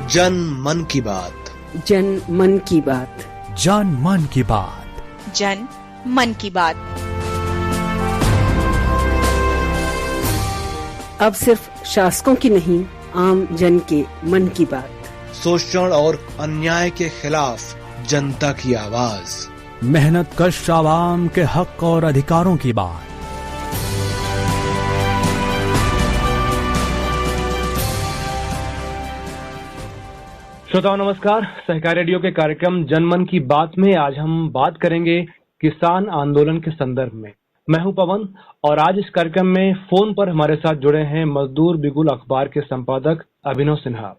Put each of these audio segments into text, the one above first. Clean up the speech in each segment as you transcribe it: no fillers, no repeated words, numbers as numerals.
जन मन की बात। जन मन की बात। जन मन की बात। जन मन की बात। अब सिर्फ शासकों की नहीं, आम जन के मन की बात। शोषण और अन्याय के खिलाफ जनता की आवाज। मेहनत कश आवाम के हक और अधिकारों की बात। श्रोताओं नमस्कार। सहकार रेडियो के कार्यक्रम जनमन की बात में आज हम बात करेंगे किसान आंदोलन के संदर्भ में। मैं हूं पवन और आज इस कार्यक्रम में फोन पर हमारे साथ जुड़े हैं मजदूर बिगुल अखबार के संपादक अभिनव सिन्हा।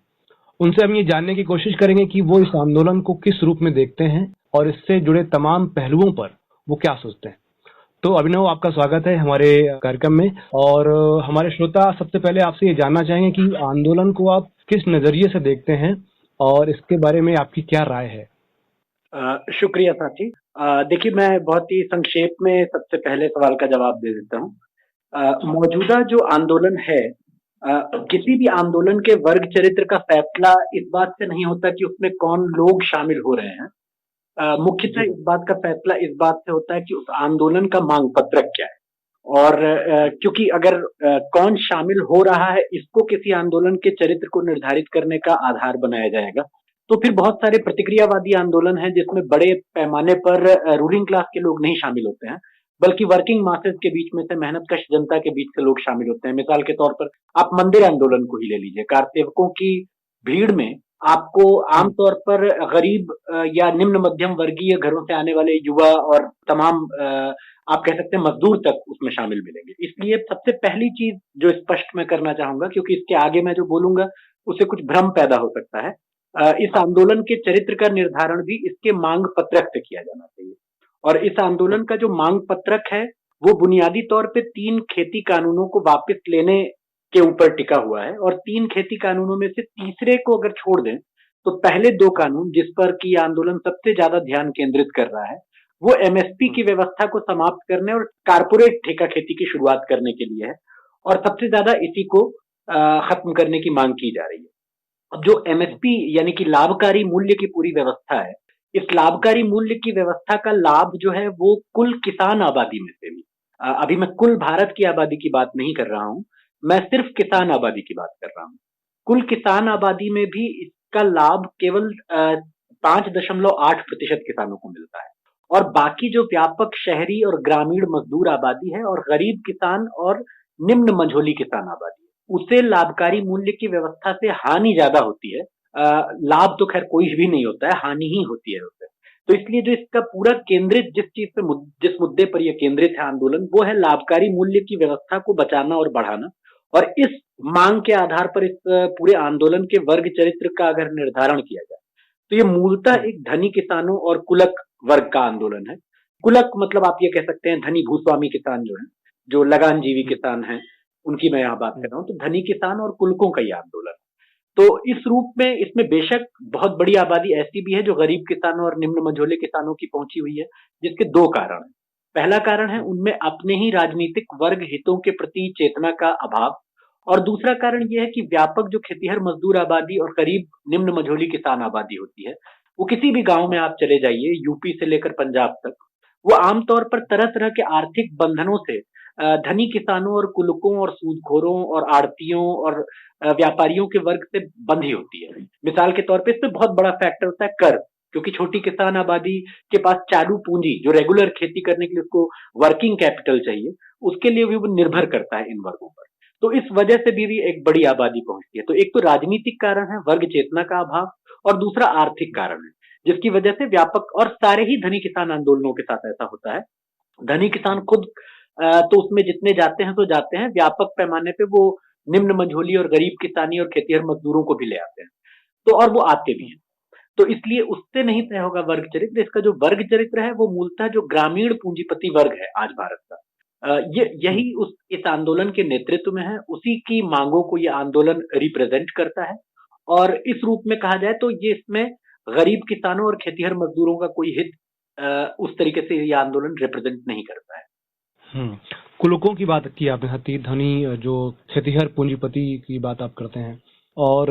उनसे हम ये जानने की कोशिश करेंगे कि वो इस आंदोलन को किस रूप में देखते हैं और इससे जुड़े तमाम पहलुओं पर वो क्या सोचते हैं। तो अभिनव, आपका स्वागत है हमारे कार्यक्रम में। और हमारे श्रोता सबसे पहले आपसे ये जानना चाहेंगे कि आंदोलन को आप किस नजरिए से देखते हैं और इसके बारे में आपकी क्या राय है। शुक्रिया साथी। देखिए, मैं बहुत ही संक्षेप में सबसे पहले सवाल का जवाब दे देता हूँ। मौजूदा जो आंदोलन है, किसी भी आंदोलन के वर्ग चरित्र का फैसला इस बात से नहीं होता कि उसमें कौन लोग शामिल हो रहे हैं। मुख्यतः इस बात का फैसला इस बात से होता है कि उस आंदोलन का मांग पत्रक क्या है। और क्योंकि अगर कौन शामिल हो रहा है इसको किसी आंदोलन के चरित्र को निर्धारित करने का आधार बनाया जाएगा, तो फिर बहुत सारे प्रतिक्रियावादी आंदोलन हैं जिसमें बड़े पैमाने पर रूलिंग क्लास के लोग नहीं शामिल होते हैं, बल्कि वर्किंग मासेस के बीच में से, मेहनतकश जनता के बीच से लोग शामिल होते हैं। मिसाल के तौर पर आप मंदिर आंदोलन को ही ले लीजिए। कार सेवकों की भीड़ में आपको आमतौर पर गरीब या निम्न मध्यम वर्गीय घरों से आने वाले युवा और तमाम आप कह सकते हैं मजदूर तक उसमें शामिल मिलेंगे। इसलिए सबसे पहली चीज जो स्पष्ट मैं करना चाहूंगा, क्योंकि इसके आगे मैं जो बोलूंगा उससे कुछ भ्रम पैदा हो सकता है, इस आंदोलन के चरित्र का निर्धारण भी इसके मांग पत्रक से किया जाना चाहिए। और इस आंदोलन का जो मांग पत्रक है वो बुनियादी तौर पे 3 खेती कानूनों को वापस लेने के ऊपर टिका हुआ है। और 3 खेती कानूनों में से तीसरे को अगर छोड़ दें तो पहले 2 कानून जिस पर की आंदोलन सबसे ज्यादा ध्यान केंद्रित कर रहा है वो एमएसपी की व्यवस्था को समाप्त करने और कारपोरेट ठेका खेती की शुरुआत करने के लिए है। और सबसे ज्यादा इसी को खत्म करने की मांग की जा रही है। अब जो एमएसपी यानी कि लाभकारी मूल्य की पूरी व्यवस्था है, इस लाभकारी मूल्य की व्यवस्था का लाभ जो है वो कुल किसान आबादी में से भी, अभी मैं कुल भारत की आबादी की बात नहीं कर रहा हूं, मैं सिर्फ किसान आबादी की बात कर रहा हूं। कुल किसान आबादी में भी इसका लाभ केवल 5.8% किसानों को मिलता है। और बाकी जो व्यापक शहरी और ग्रामीण मजदूर आबादी है और गरीब किसान और निम्न मझोली किसान आबादी है, उसे लाभकारी मूल्य की व्यवस्था से हानि ज्यादा होती है। लाभ तो खैर कोई भी नहीं होता है, हानि ही होती है उससे। तो इसलिए जो इसका पूरा केंद्रित जिस मुद्दे पर यह केंद्रित है आंदोलन, वो है लाभकारी मूल्य की व्यवस्था को बचाना और बढ़ाना। और इस मांग के आधार पर इस पूरे आंदोलन के वर्ग चरित्र का अगर निर्धारण किया जाए तो ये मूलतः एक धनी किसानों और कुलक वर्ग का आंदोलन है। कुलक मतलब आप ये कह सकते हैं धनी भूस्वामी किसान जो है, जो लगान जीवी किसान हैं, उनकी मैं यहाँ बात कर रहा हूँ। तो धनी किसान और कुलकों का ये आंदोलन। तो इस रूप में इसमें बेशक बहुत बड़ी आबादी ऐसी भी है जो गरीब किसानों और निम्न मझोले किसानों की पहुंची हुई है, जिसके 2 कारण हैं। पहला कारण है उनमें अपने ही राजनीतिक वर्ग हितों के प्रति चेतना का अभाव। और दूसरा कारण यह है कि व्यापक जो खेतीहर मजदूर आबादी और करीब निम्न मझोली किसान आबादी होती है, वो किसी भी गांव में आप चले जाइए, यूपी से लेकर पंजाब तक, वो आमतौर पर तरह तरह के आर्थिक बंधनों से धनी किसानों और कुलकों और सूदखोरों और आड़तियों और व्यापारियों के वर्ग से बंधी होती है। मिसाल के तौर पे इसमें बहुत बड़ा फैक्टर होता है कर, क्योंकि छोटी किसान आबादी के पास चालू पूंजी, जो रेगुलर खेती करने के लिए उसको वर्किंग कैपिटल चाहिए, उसके लिए भी वो निर्भर करता है इन वर्गों पर। तो इस वजह से भी एक बड़ी आबादी पहुंचती है। तो एक तो राजनीतिक कारण है वर्ग चेतना का अभाव, और दूसरा आर्थिक कारण है, जिसकी वजह से व्यापक और सारे ही धनी किसान आंदोलनों के साथ ऐसा होता है। धनी किसान खुद तो उसमें जितने जाते हैं तो जाते हैं, व्यापक पैमाने पे वो निम्न मझोली और गरीब किसानी और खेतीहर मजदूरों को भी ले आते हैं, तो और वो आते भी हैं। तो इसलिए उससे नहीं तय होगा वर्ग चरित्र। इसका जो वर्ग चरित्र है वो मूलतः जो ग्रामीण पूंजीपति वर्ग है आज भारत का, यही इस आंदोलन के नेतृत्व में है, उसी की मांगों को ये आंदोलन रिप्रेजेंट करता है। और इस रूप में कहा जाए तो ये इसमें गरीब किसानों और खेतीहर मजदूरों का कोई हित उस तरीके से ये आंदोलन रिप्रेजेंट नहीं करता है। कुलकों की बात की आपने, धनी जो खेतीहर पूंजीपति की बात आप करते हैं, और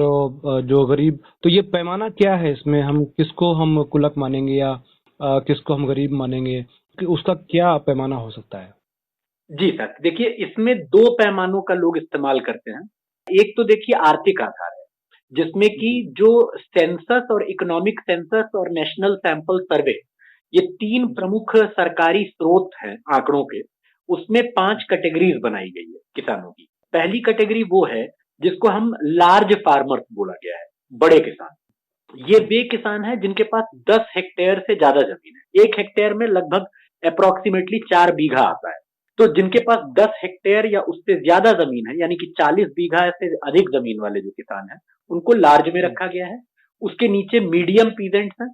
जो गरीब, तो ये पैमाना क्या है इसमें? हम किसको हम कुलक मानेंगे या किसको हम गरीब मानेंगे, कि उसका क्या पैमाना हो सकता है? जी सर, देखिए इसमें दो पैमानों का लोग इस्तेमाल करते हैं। एक तो देखिए आर्थिक आधार है, जिसमें कि जो सेंसस और इकोनॉमिक सेंसस और नेशनल सैंपल सर्वे, ये तीन प्रमुख सरकारी स्रोत हैं आंकड़ों के। उसमें 5 कैटेगरीज बनाई गई है किसानों की। पहली कैटेगरी वो है जिसको हम लार्ज फार्मर्स बोला गया है, बड़े किसान। ये वे किसान हैं जिनके पास 10 हेक्टेयर से ज्यादा जमीन है। 1 हेक्टेयर में लगभग अप्रोक्सीमेटली 4 बीघा आता है। तो जिनके पास 10 हेक्टेयर या उससे ज्यादा जमीन है, यानी कि 40 बीघा से अधिक जमीन वाले जो किसान हैं, उनको लार्ज में रखा गया है। उसके नीचे मीडियम पीजेंट्स हैं,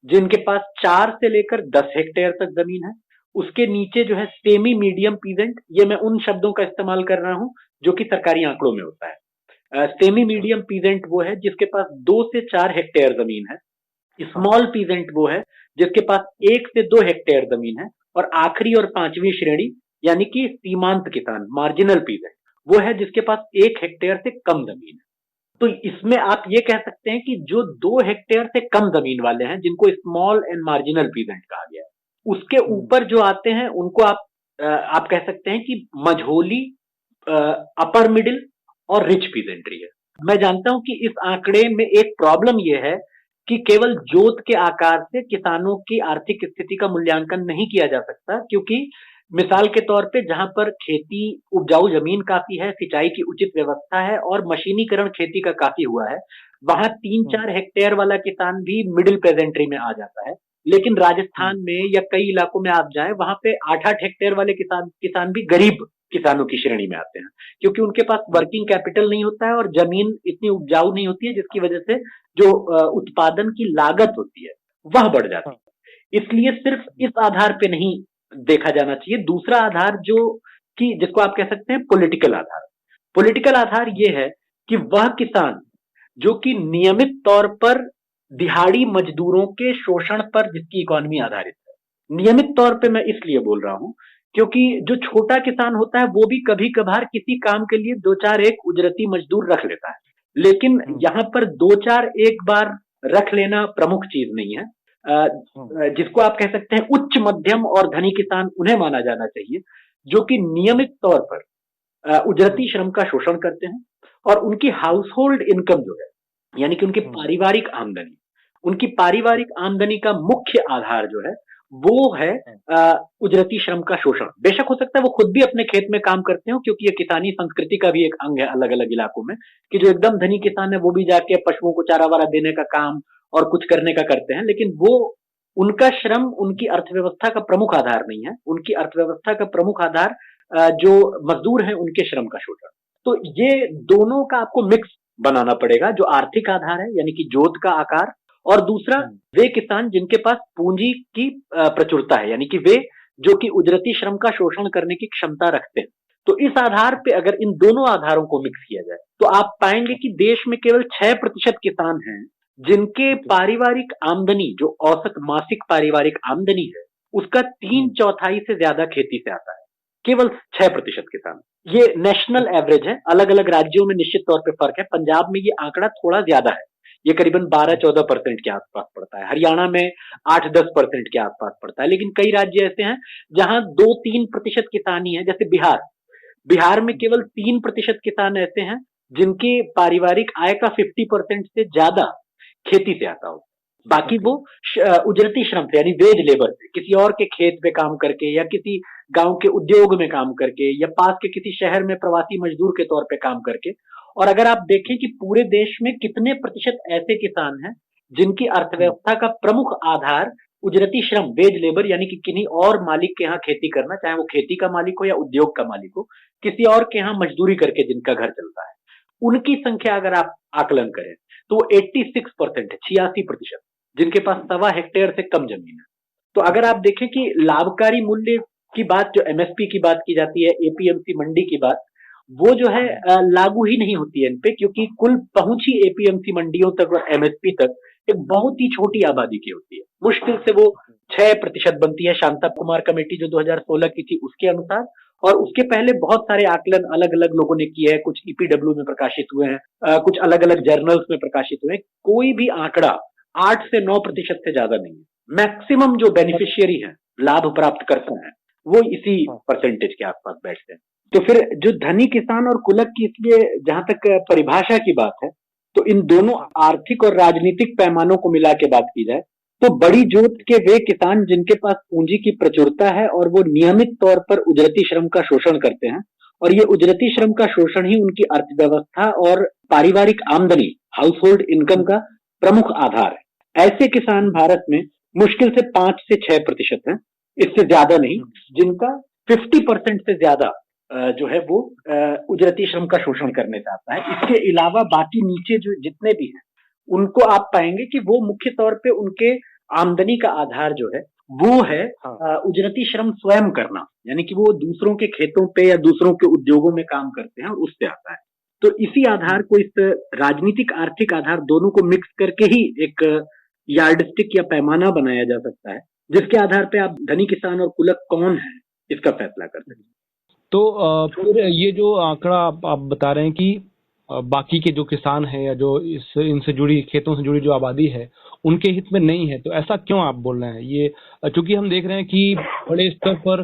जिनके पास 4 से लेकर 10 हेक्टेयर तक जमीन है। उसके नीचे जो है सेमी मीडियम पीजेंट, ये मैं उन शब्दों का इस्तेमाल कर रहा हूं जो कि सरकारी आंकड़ों में होता है। सेमी मीडियम पीजेंट वो है जिसके पास 2 से 4 हेक्टेयर जमीन है। स्मॉल पीजेंट वो है जिसके पास 1 से 2 हेक्टेयर जमीन है। और आखिरी और पांचवी श्रेणी यानी कि सीमांत किसान, मार्जिनल पीजेंट, वो है जिसके पास 1 हेक्टेयर से कम जमीन है। तो इसमें आप ये कह सकते हैं कि जो 2 हेक्टेयर से कम जमीन वाले हैं, जिनको स्मॉल एंड मार्जिनल पीजेंट कहा गया है, उसके ऊपर जो आते हैं उनको आप कह सकते हैं कि मझोली, अपर मिडिल और रिच पीजेंट्री है। मैं जानता हूं कि इस आंकड़े में एक प्रॉब्लम यह है कि केवल जोत के आकार से किसानों की आर्थिक स्थिति का मूल्यांकन नहीं किया जा सकता, क्योंकि मिसाल के तौर पे जहां पर खेती, उपजाऊ जमीन काफी है, सिंचाई की उचित व्यवस्था है और मशीनीकरण खेती का काफी हुआ है, वहां 3-4 हेक्टेयर वाला किसान भी मिडिल पेजेंट्री में आ जाता है। लेकिन राजस्थान में या कई इलाकों में आप जाएं, वहां पे 8-8 हेक्टेयर वाले किसान भी गरीब किसानों की श्रेणी में आते हैं, क्योंकि उनके पास वर्किंग कैपिटल नहीं होता है और जमीन इतनी उपजाऊ नहीं होती है, जिसकी वजह से जो उत्पादन की लागत होती है वह बढ़ जाती है। इसलिए सिर्फ इस आधार पे नहीं देखा जाना चाहिए। दूसरा आधार जो कि जिसको आप कह सकते हैं पॉलिटिकल आधार। पॉलिटिकल आधार ये है कि वह किसान जो कि नियमित तौर पर दिहाड़ी मजदूरों के शोषण पर जिसकी इकोनॉमी आधारित है। नियमित तौर पे मैं इसलिए बोल रहा हूं क्योंकि जो छोटा किसान होता है वो भी कभी कभार किसी काम के लिए 2-4-1 उजरती मजदूर रख लेता है, लेकिन यहाँ पर 2-4 एक बार रख लेना प्रमुख चीज नहीं है। जिसको आप कह सकते हैं उच्च मध्यम और धनी किसान उन्हें माना जाना चाहिए जो कि नियमित तौर पर उजरती श्रम का शोषण करते हैं और उनकी हाउस होल्ड इनकम जो है, यानी कि उनकी पारिवारिक आमदनी का मुख्य आधार जो है वो है उजरती श्रम का शोषण। बेशक हो सकता है वो खुद भी अपने खेत में काम करते हो, क्योंकि ये किसानी संस्कृति का भी एक अंग है अलग अलग इलाकों में, कि जो एकदम धनी किसान है वो भी जाके पशुओं को चारा वारा देने का काम और कुछ करने का करते हैं, लेकिन वो उनका श्रम उनकी अर्थव्यवस्था का प्रमुख आधार नहीं है। उनकी अर्थव्यवस्था का प्रमुख आधार जो मजदूर हैं उनके श्रम का शोषण। तो ये दोनों का आपको मिक्स बनाना पड़ेगा, जो आर्थिक आधार है यानी कि जोत का आकार, और दूसरा वे किसान जिनके पास पूंजी की प्रचुरता है, यानी कि वे जो कि उजरती श्रम का शोषण करने की क्षमता रखते हैं। तो इस आधार पे अगर इन दोनों आधारों को मिक्स किया जाए तो आप पाएंगे कि देश में केवल 6% किसान हैं जिनके पारिवारिक आमदनी, जो औसत मासिक पारिवारिक आमदनी है, उसका 3/4 से ज्यादा खेती से आता है। केवल 6% किसान। ये नेशनल एवरेज है, अलग अलग राज्यों में निश्चित तौर पे फर्क है। पंजाब में ये आंकड़ा थोड़ा ज्यादा है, ये करीबन 12-14% के आसपास पड़ता है। हरियाणा में 8-10% के आसपास पड़ता है। लेकिन कई राज्य ऐसे हैं जहां 2-3% किसान ही है, जैसे बिहार में केवल 3% किसान ऐसे हैं जिनके पारिवारिक आय का 50% से ज्यादा खेती से आता हो। बाकी वो उजरती श्रम से यानी वेज लेबर से, किसी और के खेत पे काम करके या किसी गांव के उद्योग में काम करके या पास के किसी शहर में प्रवासी मजदूर के तौर पे काम करके। और अगर आप देखें कि पूरे देश में कितने प्रतिशत ऐसे किसान हैं जिनकी अर्थव्यवस्था का प्रमुख आधार उजरती श्रम, वेज लेबर, यानी कि किन्हीं और मालिक के यहाँ खेती करना, चाहे वो खेती का मालिक हो या उद्योग का मालिक हो, किसी और के यहाँ मजदूरी करके जिनका घर चलता है, उनकी संख्या अगर आप आकलन करें तो 86% है, 86%, जिनके पास 1.25 हेक्टेयर से कम जमीन है। तो अगर आप देखें कि लाभकारी मूल्य की बात, जो एमएसपी की बात की जाती है, एपीएमसी मंडी की बात, वो जो है लागू ही नहीं होती है इन पे, क्योंकि कुल पहुंच ही एपीएमसी मंडियों तक और एमएसपी तक एक बहुत ही छोटी आबादी की होती है। मुश्किल से वो 6% बनती है शांता कुमार कमेटी जो 2016 की थी उसके अनुसार, और उसके पहले बहुत सारे आकलन अलग अलग लोगों ने किए हैं, कुछ ईपीडब्ल्यू में प्रकाशित हुए हैं, कुछ अलग अलग जर्नल्स में प्रकाशित हुए हैं। कोई भी आंकड़ा 8 से 9% से ज्यादा नहीं है। मैक्सिमम जो बेनिफिशियरी है, लाभ प्राप्त करते हैं, वो इसी परसेंटेज के आसपास बैठते हैं। तो फिर जो धनी किसान और कुलक की, इसलिए जहां तक परिभाषा की बात है, तो इन दोनों आर्थिक और राजनीतिक पैमानों को मिला के बात की जाए तो बड़ी जोत के वे किसान जिनके पास पूंजी की प्रचुरता है और वो नियमित तौर पर उजरती श्रम का शोषण करते हैं, और ये उजरती श्रम का शोषण ही उनकी अर्थव्यवस्था और पारिवारिक आमदनी, हाउस होल्ड इनकम का प्रमुख आधार है। ऐसे किसान भारत में मुश्किल से 5 से 6% हैं, इससे ज्यादा नहीं, जिनका 50% से ज्यादा जो है वो उजरती श्रम का शोषण करने चाहता है। इसके अलावा बाकी नीचे जो जितने भी हैं, उनको आप पाएंगे कि वो मुख्य तौर पे उनके आमदनी का आधार जो है वो है उजरती श्रम स्वयं करना, यानी कि वो दूसरों के खेतों पे या दूसरों के उद्योगों में काम करते हैं और उससे आता है। तो इसी आधार को, इस राजनीतिक आर्थिक आधार दोनों को मिक्स करके ही एक यार्डस्टिक या पैमाना बनाया जा सकता है, जिसके आधार पे आप धनी किसान और कुलक कौन है इसका फैसला कर सकते हैं। तो फिर ये जो आंकड़ा आप बता रहे हैं कि बाकी के जो किसान हैं या जो इनसे जुड़ी, खेतों से जुड़ी जो आबादी है, उनके हित में नहीं है, तो ऐसा क्यों आप बोल रहे हैं? ये चूंकि हम देख रहे हैं कि बड़े स्तर पर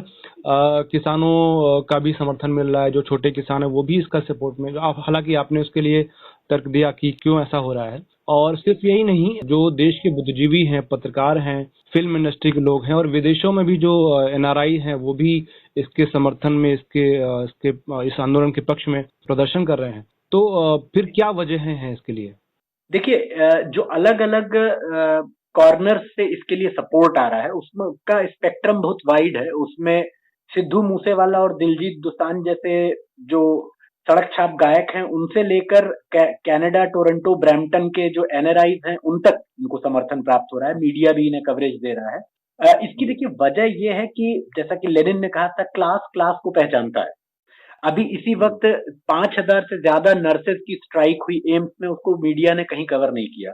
किसानों का भी समर्थन मिल रहा है, जो छोटे किसान है वो भी इसका सपोर्ट में, हालांकि आपने उसके लिए तर्क दिया कि क्यों ऐसा हो रहा है। और सिर्फ यही नहीं, जो देश के बुद्धिजीवी हैं, पत्रकार हैं, फिल्म इंडस्ट्री के लोग हैं और विदेशों में भी जो एनआरआई हैं, वो भी इसके समर्थन में, इस आंदोलन के पक्ष में प्रदर्शन कर रहे हैं। तो फिर क्या वजह हैं इसके लिए? देखिए, जो अलग अलग कॉर्नर से इसके लिए सपोर्ट आ रहा है, उसमें का स्पेक्ट्रम बहुत वाइड है। उसमें सिद्धू मूसेवाला और दिलजीत दोसांझ जैसे जो सड़क छाप गायक हैं, उनसे लेकर कनाडा, टोरंटो, ब्रैम्पटन के जो एनआरआईज हैं, उन तक इनको समर्थन प्राप्त हो रहा है। मीडिया भी इन्हें कवरेज दे रहा है। इसकी देखिए वजह यह है कि जैसा कि लेनिन ने कहा था, क्लास क्लास को पहचानता है। अभी इसी वक्त 5,000 से ज्यादा नर्सेज की स्ट्राइक हुई एम्स में, उसको मीडिया ने कहीं कवर नहीं किया।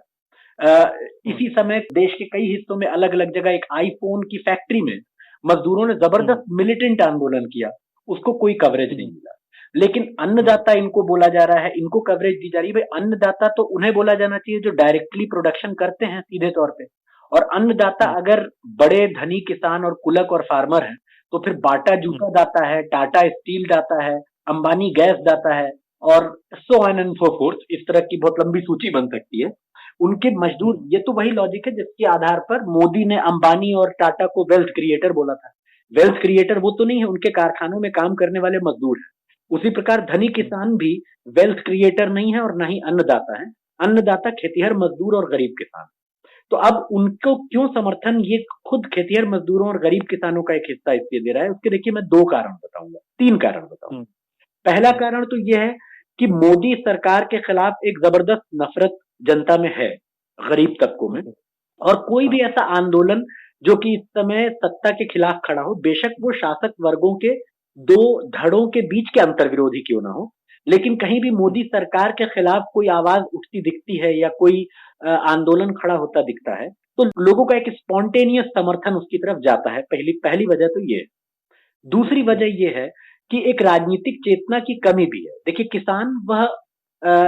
इसी समय देश के कई हिस्सों में अलग अलग जगह एक आईफोन की फैक्ट्री में मजदूरों ने जबरदस्त मिलिटेंट आंदोलन किया, उसको कोई कवरेज नहीं मिला। लेकिन अन्नदाता इनको बोला जा रहा है, इनको कवरेज दी जा रही है। भाई, अन्नदाता तो उन्हें बोला जाना चाहिए जो डायरेक्टली प्रोडक्शन करते हैं सीधे तौर पे। और अन्नदाता अगर बड़े धनी किसान और कुलक और फार्मर हैं, तो फिर बाटा जूता दाता है, टाटा स्टील दाता है, अंबानी गैस दाता है, और so on and so fourth. इस तरह की बहुत लंबी सूची बन सकती है। उनके मजदूर, ये तो वही लॉजिक है जिसके आधार पर मोदी ने अंबानी और टाटा को वेल्थ क्रिएटर बोला था। वेल्थ क्रिएटर वो तो नहीं है, उनके कारखानों में काम करने वाले मजदूर हैं। उसी प्रकार धनी किसान भी वेल्थ क्रिएटर नहीं है और ना ही अन्नदाता है। अन्नदाता खेतीहर मजदूर और गरीब किसान। तो अब उनको क्यों समर्थन ये खुद खेतीहर मजदूरों और गरीब किसानों का एक हिस्सा इसलिए दे रहा है, उसके देखिए मैं 2 कारण बताऊंगा, 3 कारण बताऊंगा। पहला कारण तो यह है कि मोदी सरकार के खिलाफ एक जबरदस्त नफरत जनता में है, गरीब तबकों में। और कोई भी ऐसा आंदोलन जो कि इस समय सत्ता के खिलाफ खड़ा हो, बेशक वो शासक वर्गों के 2 धड़ों के बीच के अंतर्विरोधी क्यों ना हो, लेकिन कहीं भी मोदी सरकार के खिलाफ कोई आवाज उठती दिखती है या कोई आंदोलन खड़ा होता दिखता है, तो लोगों का एक स्पॉन्टेनियस समर्थन उसकी तरफ जाता है। पहली वजह तो ये है। दूसरी वजह ये है कि एक राजनीतिक चेतना की कमी भी है। देखिए, किसान वह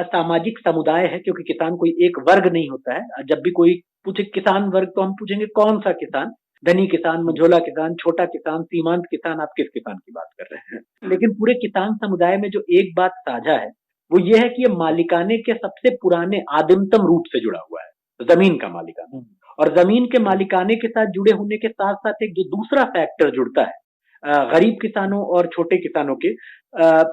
सामाजिक समुदाय है, क्योंकि किसान कोई एक वर्ग नहीं होता है। जब भी कोई पूछे किसान वर्ग, तो हम पूछेंगे कौन सा किसान, धनी किसान, मंझोला किसान, छोटा किसान, सीमांत किसान, आप किस किसान की बात कर रहे हैं। लेकिन पूरे किसान समुदाय में जो एक बात साझा है, वो ये है कि ये मालिकाने के सबसे पुराने आदिमतम रूप से जुड़ा हुआ है, जमीन का मालिकाना। और जमीन के मालिकाने के साथ जुड़े होने के साथ साथ एक जो दूसरा फैक्टर जुड़ता है गरीब किसानों और छोटे किसानों के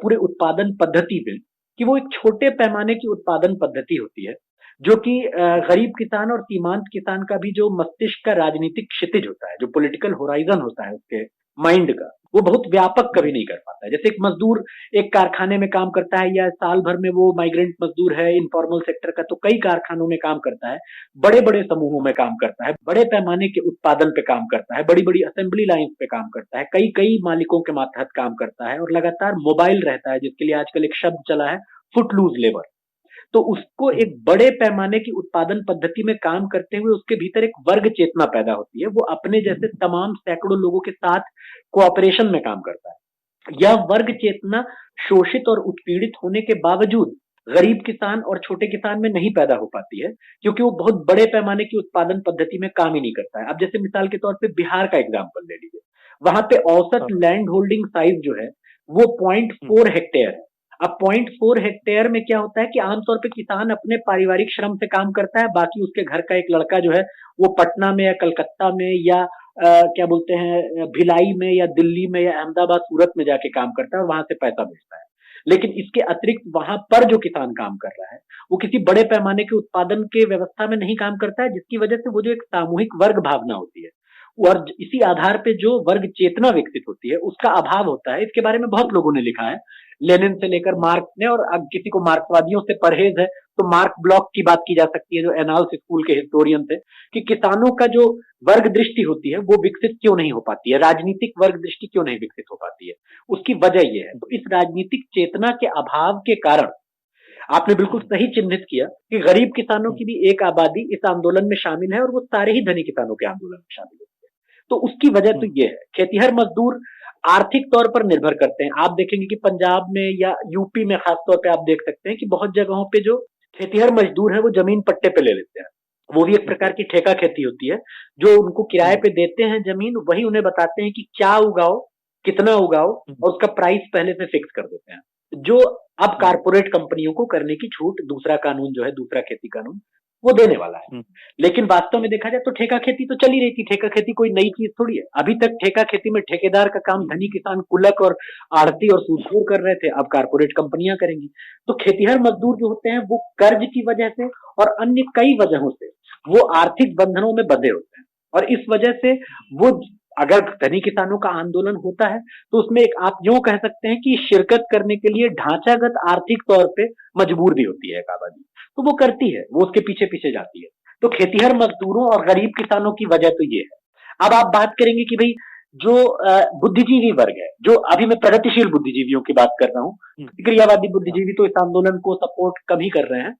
पूरे उत्पादन पद्धति में, कि वो एक छोटे पैमाने की उत्पादन पद्धति होती है, जो कि गरीब किसान और सीमांत किसान का भी जो मस्तिष्क का राजनीतिक क्षितिज होता है, जो पॉलिटिकल होराइजन होता है उसके माइंड का, वो बहुत व्यापक कभी नहीं कर पाता है। जैसे एक मजदूर एक कारखाने में काम करता है, या साल भर में वो माइग्रेंट मजदूर है इनफॉर्मल सेक्टर का, तो कई कारखानों में काम करता है, बड़े बड़े समूहों में काम करता है, बड़े पैमाने के उत्पादन पे काम करता है, बड़ी बड़ी असेंबली लाइन पे काम करता है, कई कई मालिकों के मातहत काम करता है, और लगातार मोबाइल रहता है, जिसके लिए आजकल एक शब्द चला है, फुटलूज लेबर। तो उसको एक बड़े पैमाने की उत्पादन पद्धति में काम करते हुए उसके भीतर एक वर्ग चेतना पैदा होती है। वो अपने जैसे तमाम सैकड़ों लोगों के साथ कोऑपरेशन में काम करता है। यह वर्ग चेतना शोषित और उत्पीड़ित होने के बावजूद गरीब किसान और छोटे किसान में नहीं पैदा हो पाती है, क्योंकि वो बहुत बड़े पैमाने की उत्पादन पद्धति में काम ही नहीं करता है। अब जैसे मिसाल के तौर पे बिहार का एग्जाम्पल ले लीजिए, वहां पे औसत लैंड होल्डिंग साइज जो है वो 0.4 हेक्टेयर है। अब 0.4 हेक्टेयर में क्या होता है कि आमतौर पे किसान अपने पारिवारिक श्रम से काम करता है, बाकी उसके घर का एक लड़का जो है वो पटना में या कलकत्ता में या क्या बोलते हैं भिलाई में या दिल्ली में या अहमदाबाद सूरत में जाके काम करता है और वहां से पैसा भेजता है। लेकिन इसके अतिरिक्त वहां पर जो किसान काम कर रहा है वो किसी बड़े पैमाने के उत्पादन के व्यवस्था में नहीं काम करता है, जिसकी वजह से वो जो एक सामूहिक वर्ग भावना होती है और इसी आधार पे जो वर्ग चेतना विकसित होती है उसका अभाव होता है। इसके बारे में बहुत लोगों ने लिखा है, लेनिन से लेकर मार्क्स ने, और अब किसी को मार्क्सवादियों से परहेज है तो मार्क ब्लॉक की बात की जा सकती है जो एनाल्स स्कूल के हिस्टोरियन थे, कि किसानों का जो वर्ग दृष्टि होती है वो विकसित क्यों नहीं हो पाती है, राजनीतिक वर्ग दृष्टि क्यों नहीं विकसित हो पाती है। उसकी वजह यह है, तो इस राजनीतिक चेतना के अभाव के कारण आपने बिल्कुल सही चिन्हित किया कि गरीब किसानों की भी एक आबादी इस आंदोलन में शामिल है और वो सारे ही धनी किसानों के आंदोलन में शामिल है। तो उसकी वजह तो ये है, खेतीहर मजदूर आर्थिक तौर पर निर्भर करते हैं। आप देखेंगे कि पंजाब में या यूपी में खास तौर पे आप देख सकते हैं कि बहुत जगहों पे जो खेतीहर मजदूर है वो जमीन पट्टे पे ले लेते हैं। वो भी एक प्रकार की ठेका खेती होती है, जो उनको किराए पे देते हैं जमीन, वही उन्हें बताते हैं कि क्या उगाओ, कितना उगाओ, और उसका प्राइस पहले से फिक्स कर देते हैं, जो अब कारपोरेट कंपनियों को करने की छूट दूसरा कानून जो है, दूसरा खेती कानून, वो देने वाला है। लेकिन वास्तव में देखा जाए तो ठेका खेती तो चली रही थी। ठेका खेती कोई नई चीज थोड़ी है। अभी तक ठेका खेती में ठेकेदार का काम धनी किसान, कुलक और आड़ती और सूदखोर कर रहे थे, अब कारपोरेट कंपनियां करेंगी। तो खेतीहर मजदूर जो होते हैं वो कर्ज की वजह से और अन्य कई वजहों से वो आर्थिक बंधनों में बंधे होते हैं, और इस वजह से वो, अगर धनी किसानों का आंदोलन होता है तो उसमें एक आप यूं कह सकते हैं कि शिरकत करने के लिए ढांचागत आर्थिक तौर पे मजबूर भी होती है एक आबादी, तो वो करती है, वो उसके पीछे पीछे जाती है। तो खेतीहर मजदूरों और गरीब किसानों की वजह तो ये है। अब आप बात करेंगे कि भाई जो बुद्धिजीवी वर्ग है, जो अभी मैं प्रगतिशील बुद्धिजीवियों की बात कर रहा हूँ, प्रतिक्रियावादी बुद्धिजीवी तो इस आंदोलन को सपोर्ट कम ही कर रहे हैं,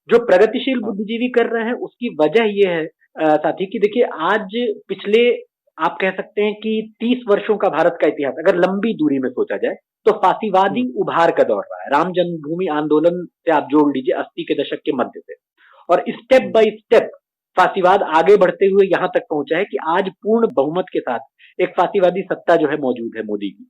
जो प्रगतिशील बुद्धिजीवी कर रहे हैं उसकी वजह यह है साथी कि देखिए, आज पिछले आप कह सकते हैं कि 30 वर्षों का भारत का इतिहास अगर लंबी दूरी में सोचा जाए तो फासीवादी उभार का दौर रहा है। राम जन्मभूमि आंदोलन से आप जोड़ लीजिए 80 के दशक के मध्य से, और स्टेप बाय स्टेप फासीवाद आगे बढ़ते हुए यहां तक पहुंचा है कि आज पूर्ण बहुमत के साथ एक फासीवादी सत्ता जो है मौजूद है, मोदी की।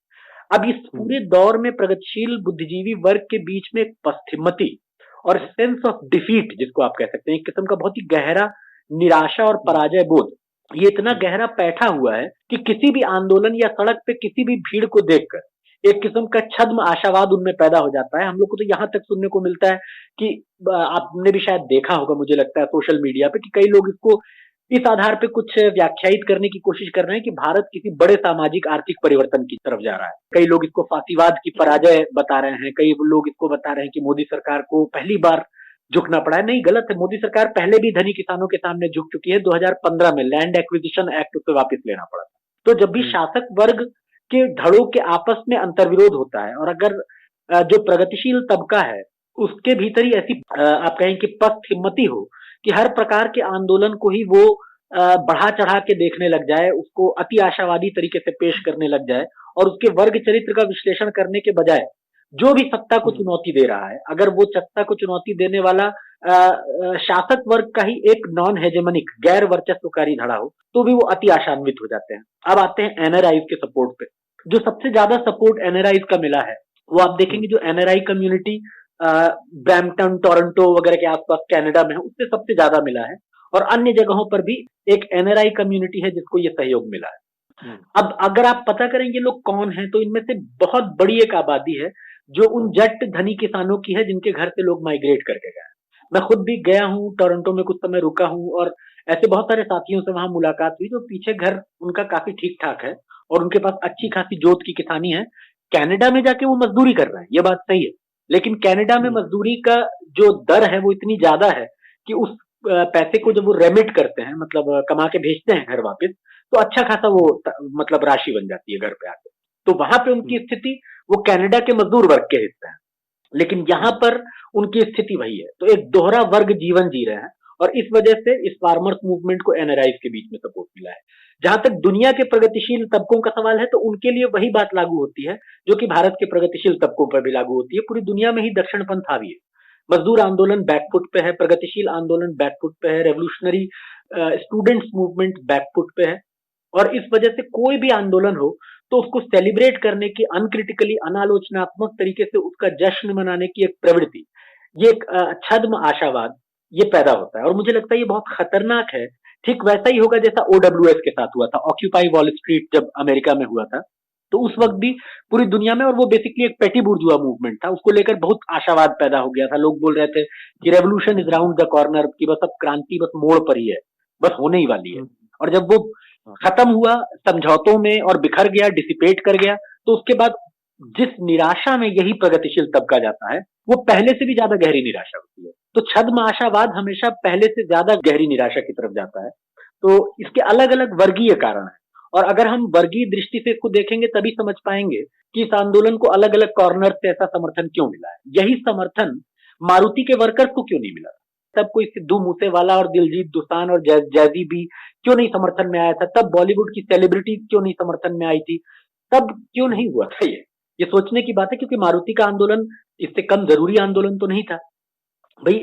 अब इस पूरे दौर में प्रगतिशील बुद्धिजीवी वर्ग के बीच में एक पश्चिमती और सेंस ऑफ डिफीट, जिसको आप कह सकते हैं, एक किस्म का बहुत ही गहरा निराशा और पराजय बोध, ये इतना गहरा बैठा हुआ है कि किसी भी आंदोलन या सड़क पे किसी भी भीड़ को देखकर एक किस्म का छद्म आशावाद उनमें पैदा हो जाता है। हम लोग को तो यहाँ तक सुनने को मिलता है कि आपने भी शायद देखा होगा, मुझे लगता है सोशल मीडिया पे, कि कई लोग इसको इस आधार पे कुछ व्याख्यायित करने की कोशिश कर रहे हैं कि भारत किसी बड़े सामाजिक आर्थिक परिवर्तन की तरफ जा रहा है। कई लोग इसको फासीवाद की पराजय बता रहे हैं, कई लोग इसको बता रहे हैं कि मोदी सरकार को पहली बार झुकना पड़ा है। नहीं, गलत है। मोदी सरकार पहले भी धनी किसानों के सामने झुक चुकी है। 2015 में लैंड एक्विजिशन एक्ट उसे वापस लेना पड़ा। तो जब भी शासक वर्ग के धड़ों के आपस में अंतर्विरोध होता है और अगर जो प्रगतिशील तबका है उसके भीतर ही ऐसी आप कहें कि पस्त हिम्मती हो कि हर प्रकार के आंदोलन को ही वो बढ़ा चढ़ा के देखने लग जाए, उसको अति आशावादी तरीके से पेश करने लग जाए और उसके वर्ग चरित्र का विश्लेषण करने के बजाय जो भी सत्ता को चुनौती दे रहा है, अगर वो सत्ता को चुनौती देने वाला शासक वर्ग का ही एक नॉन हेजेमनिक गैर वर्चस्वकारी धड़ा हो, तो भी वो अति आशान्वित हो जाते हैं। अब आते हैं एनआरआई के सपोर्ट पे। जो सबसे ज्यादा सपोर्ट एनआरआई का मिला है वो आप देखेंगे, जो एनआरआई कम्युनिटी ब्रैम्पटन, टोरंटो वगैरह के आसपास कनाडा में है, उससे सबसे ज्यादा मिला है, और अन्य जगहों पर भी एक एनआरआई कम्युनिटी है जिसको ये सहयोग मिला है। अब अगर आप पता करें ये लोग कौन है, तो इनमें से बहुत बड़ी एक आबादी है जो उन जट धनी किसानों की है जिनके घर से लोग माइग्रेट करके गए। मैं खुद भी गया हूँ, टोरंटो में कुछ समय रुका हूँ, और ऐसे बहुत सारे साथियों से वहां मुलाकात हुई जो पीछे घर उनका काफी ठीक ठाक है और उनके पास अच्छी खासी जोत की किसानी है। कनाडा में जाके वो मजदूरी कर रहे हैं, ये बात सही है, लेकिन कनाडा में मजदूरी का जो दर है वो इतनी ज्यादा है कि उस पैसे को जब वो रेमिट करते हैं, मतलब कमा के भेजते हैं घर वापस, तो अच्छा खासा वो मतलब राशि बन जाती है घर पे आके। तो वहां पे उनकी स्थिति वो कनाडा के मजदूर वर्ग के हिस्से हैं, लेकिन यहाँ पर उनकी स्थिति वही है। तो एक दोहरा वर्ग जीवन जी रहे हैं, और इस वजह से इस फार्मर्स मूवमेंट को एनआरआई के बीच में सपोर्ट मिला है। जहां तक दुनिया के प्रगतिशील तबकों का सवाल है तो उनके लिए वही बात लागू होती है जो कि भारत के प्रगतिशील तबकों पर भी लागू होती है। पूरी दुनिया में ही दक्षिणपंथ हावी है, मजदूर आंदोलन बैकफुट पे है, प्रगतिशील आंदोलन बैकफुट पे है, रेवोल्यूशनरी स्टूडेंट्स मूवमेंट बैकफुट पे है। और इस वजह से कोई भी आंदोलन हो तो उसको सेलिब्रेट करने की, अनक्रिटिकली अनालोचनात्मक तरीके से उसका जश्न मनाने की एक प्रवृत्ति, ये एक छद्म आशावाद ये पैदा होता है। और मुझे लगता है ये बहुत खतरनाक है। ठीक वैसा ही होगा जैसा ओडब्ल्यूएस के साथ हुआ था, ऑक्यूपाई वॉल स्ट्रीट जब अमेरिका में हुआ था, तो उस वक्त भी पूरी दुनिया में, और वो बेसिकली एक पेटी बुर्जुआ मूवमेंट था, उसको लेकर बहुत आशावाद पैदा हो गया था। लोग बोल रहे थे कि revolution is round the corner, की बस अब क्रांति बस मोड़ पर ही है, बस होने ही वाली है। और जब वो खत्म हुआ समझौतों में और बिखर गया, डिसिपेट कर गया, तो उसके बाद जिस निराशा में यही प्रगतिशील तबका जाता है वो पहले से भी ज्यादा गहरी निराशा होती है। तो छद्म आशावाद हमेशा पहले से ज्यादा गहरी निराशा की तरफ जाता है। तो इसके अलग अलग वर्गीय कारण है, और अगर हम वर्गीय दृष्टि से इसको देखेंगे तभी समझ पाएंगे कि इस आंदोलन को अलग अलग कॉर्नर से ऐसा समर्थन क्यों मिला है। यही समर्थन मारुति के वर्कर्स को क्यों नहीं मिला? तब कोई सिद्धू मूसेवाला और दिलजीत दोसांझ और जैजी बी क्यों नहीं समर्थन में आया था? तब बॉलीवुड की सेलिब्रिटीज क्यों नहीं समर्थन में आई थी? तब क्यों नहीं हुआ था? ये सोचने की बात है, क्योंकि मारुति का आंदोलन इससे कम जरूरी आंदोलन तो नहीं था भाई।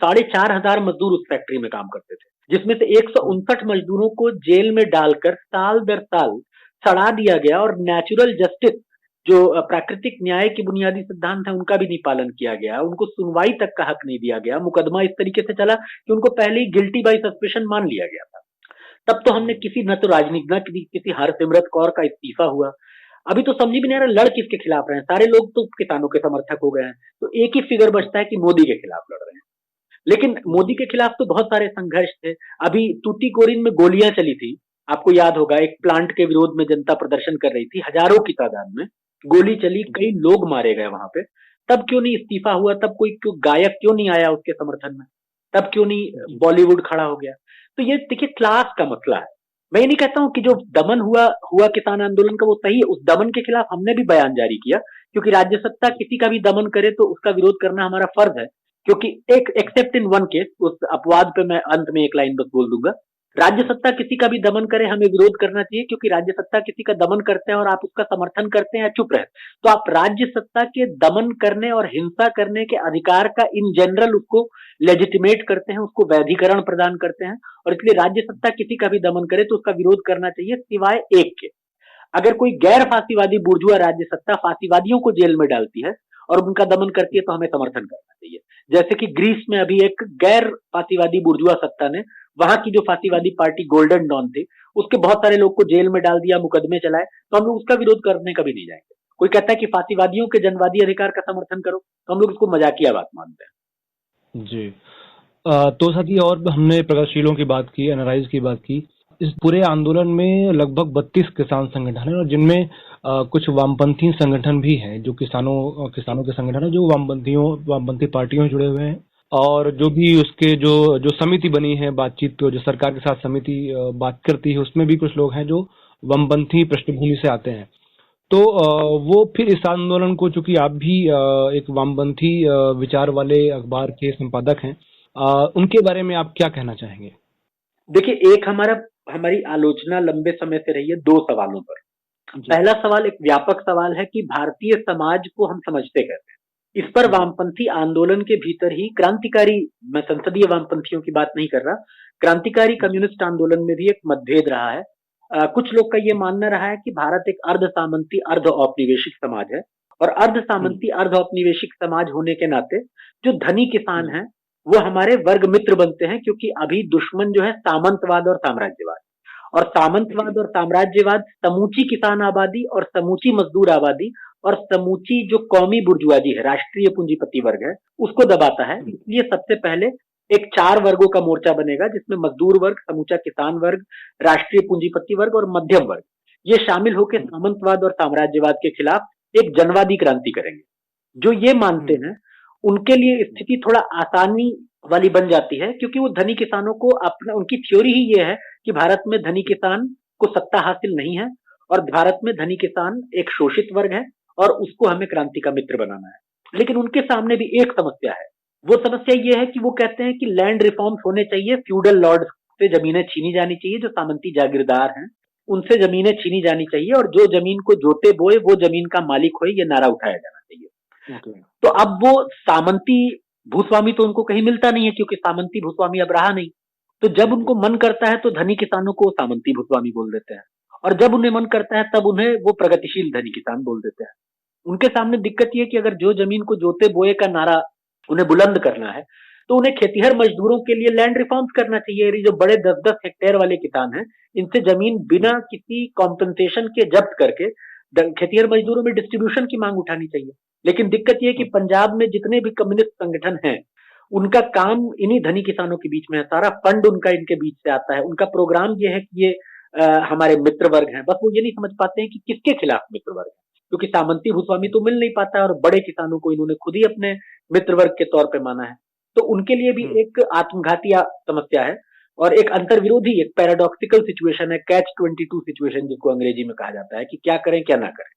4,500 मजदूर उस फैक्ट्री में काम करते थे, जिसमें से 159 मजदूरों को जेल में डालकर साल दर साल सड़ा दिया गया, और नेचुरल जस्टिस जो प्राकृतिक न्याय की बुनियादी सिद्धांत है उनका भी नहीं पालन किया गया। उनको सुनवाई तक का हक नहीं दिया गया। मुकदमा इस तरीके से चला कि उनको पहले ही गिल्टी बाय सस्पेशन मान लिया गया था। तब तो हमने किसी, न तो राजनीति, न किसी हरसिमरत कौर का इस्तीफा हुआ। अभी तो समझ भी नहीं आ रहा लड़ किसके खिलाफ रहे हैं। सारे लोग तो किसानों के समर्थक हो गए हैं, तो एक ही फिगर बचता है कि मोदी के खिलाफ लड़ रहे हैं। लेकिन मोदी के खिलाफ तो बहुत सारे संघर्ष थे। अभी तूतीकोरिन में गोलियां चली थी, आपको याद होगा, एक प्लांट के विरोध में जनता प्रदर्शन कर रही थी, हजारों की तादाद में गोली चली, कई लोग मारे गए वहां पे। तब क्यों नहीं इस्तीफा हुआ? तब कोई गायक क्यों नहीं आया उसके समर्थन में? तब क्यों नहीं बॉलीवुड खड़ा हो गया? तो ये देखिए क्लास का मसला है। मैं ये नहीं कहता हूं कि जो दमन हुआ किसान आंदोलन का वो सही है, उस दमन के खिलाफ हमने भी बयान जारी किया, क्योंकि राज्य सत्ता किसी का भी दमन करे तो उसका विरोध करना हमारा फर्ज है। क्योंकि एक एक्सेप्ट इन वन केस, उस अपवाद पे मैं अंत में एक लाइन बस बोल दूंगा, राज्य सत्ता किसी का भी दमन करे हमें विरोध करना चाहिए, क्योंकि राज्य सत्ता किसी का दमन करते हैं और आप उसका समर्थन करते हैं या चुप रहते, तो आप राज्य सत्ता के दमन करने और हिंसा करने के अधिकार का इन जनरल उसको लेजिटिमेट करते हैं, उसको वैधीकरण प्रदान करते हैं। और इसलिए राज्य सत्ता किसी का भी दमन करे तो उसका विरोध करना चाहिए, सिवाय एक के, अगर कोई गैर फांसीवादी बुर्जुआ राज्य सत्ता फांसीवादियों को जेल में डालती है और उनका दमन करती है तो हमें समर्थन करना चाहिए। जैसे कि ग्रीस में अभी एक गैर फांसीवादी बुर्जुआ सत्ता ने वहां की जो फांसीवादी पार्टी गोल्डन डॉन थी उसके बहुत सारे लोग को जेल में डाल दिया, मुकदमे चलाए, तो हम लोग उसका विरोध करने कभी नहीं जाएंगे। कोई कहता है कि फांसीवादियों के जनवादी अधिकार का समर्थन करो, तो हम लोग इसको मजाकिया बात मानते हैं। जी। तो साथ ही और हमने प्रगतिशीलों की बात की, एनआरआईज की बात की। इस पूरे आंदोलन में लगभग 32 किसान संगठन है, और जिनमें कुछ वामपंथी संगठन भी हैं, जो किसानों के संगठन है, जो वामपंथी पार्टियों से जुड़े हुए हैं। और जो भी उसके जो समिति बनी है बातचीत, जो सरकार के साथ समिति बात करती है, उसमें भी कुछ लोग हैं जो वामपंथी पृष्ठभूमि से आते हैं। तो वो फिर इस आंदोलन को, चूंकि आप भी एक वामपंथी विचार वाले अखबार के संपादक हैं, उनके बारे में आप क्या कहना चाहेंगे? देखिए, एक हमारी आलोचना लंबे समय से रही है दो सवालों पर। पहला सवाल एक व्यापक सवाल है कि भारतीय समाज को हम समझते कैसे। इस पर वामपंथी आंदोलन के भीतर ही क्रांतिकारी, मैं संसदीय वामपंथियों की बात नहीं कर रहा, क्रांतिकारी कम्युनिस्ट आंदोलन में भी एक मतभेद रहा है। कुछ लोग का ये मानना रहा है कि भारत एक अर्ध सामंती अर्ध औपनिवेशिक समाज है, और अर्ध सामंती अर्ध औपनिवेशिक समाज होने के नाते जो धनी किसान हैं वो हमारे वर्ग मित्र बनते हैं, क्योंकि अभी दुश्मन जो है सामंतवाद और साम्राज्यवाद, और सामंतवाद और साम्राज्यवाद समूची किसान आबादी और समूची मजदूर आबादी और समूची जो कौमी बुर्जुआजी है, राष्ट्रीय पूंजीपति वर्ग है, उसको दबाता है। इसलिए सबसे पहले एक 4 वर्गों का मोर्चा बनेगा, जिसमें मजदूर वर्ग, समूचा किसान वर्ग, राष्ट्रीय पूंजीपति वर्ग और मध्यम वर्ग, ये शामिल होकर सामंतवाद और साम्राज्यवाद के खिलाफ एक जनवादी क्रांति करेंगे। जो ये मानते हैं उनके लिए स्थिति थोड़ा आसानी वाली बन जाती है, क्योंकि वो धनी किसानों को उनकी थ्योरी ही ये है कि भारत में धनी किसान को सत्ता हासिल नहीं है, और भारत में धनी किसान एक शोषित वर्ग है और उसको हमें क्रांति का मित्र बनाना है। लेकिन उनके सामने भी एक समस्या है, वो समस्या ये है कि वो कहते हैं कि लैंड रिफॉर्म्स होने चाहिए, फ्यूडल लॉर्ड्स से जमीनें छीनी जानी चाहिए, जो सामंती जागीरदार हैं उनसे जमीनें छीनी जानी चाहिए, और जो जमीन को जोते बोए वो जमीन का मालिक होए, ये नारा उठाया जाना चाहिए। तो अब वो सामंती भूस्वामी तो उनको कहीं मिलता नहीं है, क्योंकि सामंती भूस्वामी अब रहा नहीं। तो जब उनको मन करता है तो धनी किसानों को सामंती भूस्वामी बोल देते हैं, और जब उन्हें मन करता है तब उन्हें वो प्रगतिशील धनी किसान बोल देते हैं। उनके सामने दिक्कत ये है कि अगर जो जमीन को जोते बोए का नारा उन्हें बुलंद करना है, तो उन्हें खेतीहर मजदूरों के लिए लैंड रिफॉर्म्स करना चाहिए। ये जो बड़े 10-10 हेक्टेयर वाले किसान हैं, इनसे जमीन बिना किसी कॉम्पेंसेशन के जब्त करके खेतीहर मजदूरों में डिस्ट्रीब्यूशन की मांग उठानी चाहिए। लेकिन दिक्कत यह है कि पंजाब में जितने भी कम्युनिस्ट संगठन हैं, उनका काम इन्हीं धनी किसानों के बीच में है, सारा फंड उनका इनके बीच से आता है। उनका प्रोग्राम ये है कि ये हमारे मित्र वर्ग हैं, बस वो ये नहीं समझ पाते हैं कि किसके खिलाफ मित्र वर्ग है, क्योंकि सामंती भूस्वामी तो मिल नहीं पाता है, और बड़े किसानों को इन्होंने खुद ही अपने मित्र वर्ग के तौर पे माना है। तो उनके लिए भी एक आत्मघाती समस्या है, और एक अंतर्विरोधी, एक पैराडॉक्सिकल सिचुएशन है, कैच 22 सिचुएशन जिसको अंग्रेजी में कहा जाता है, कि क्या करें क्या ना करें।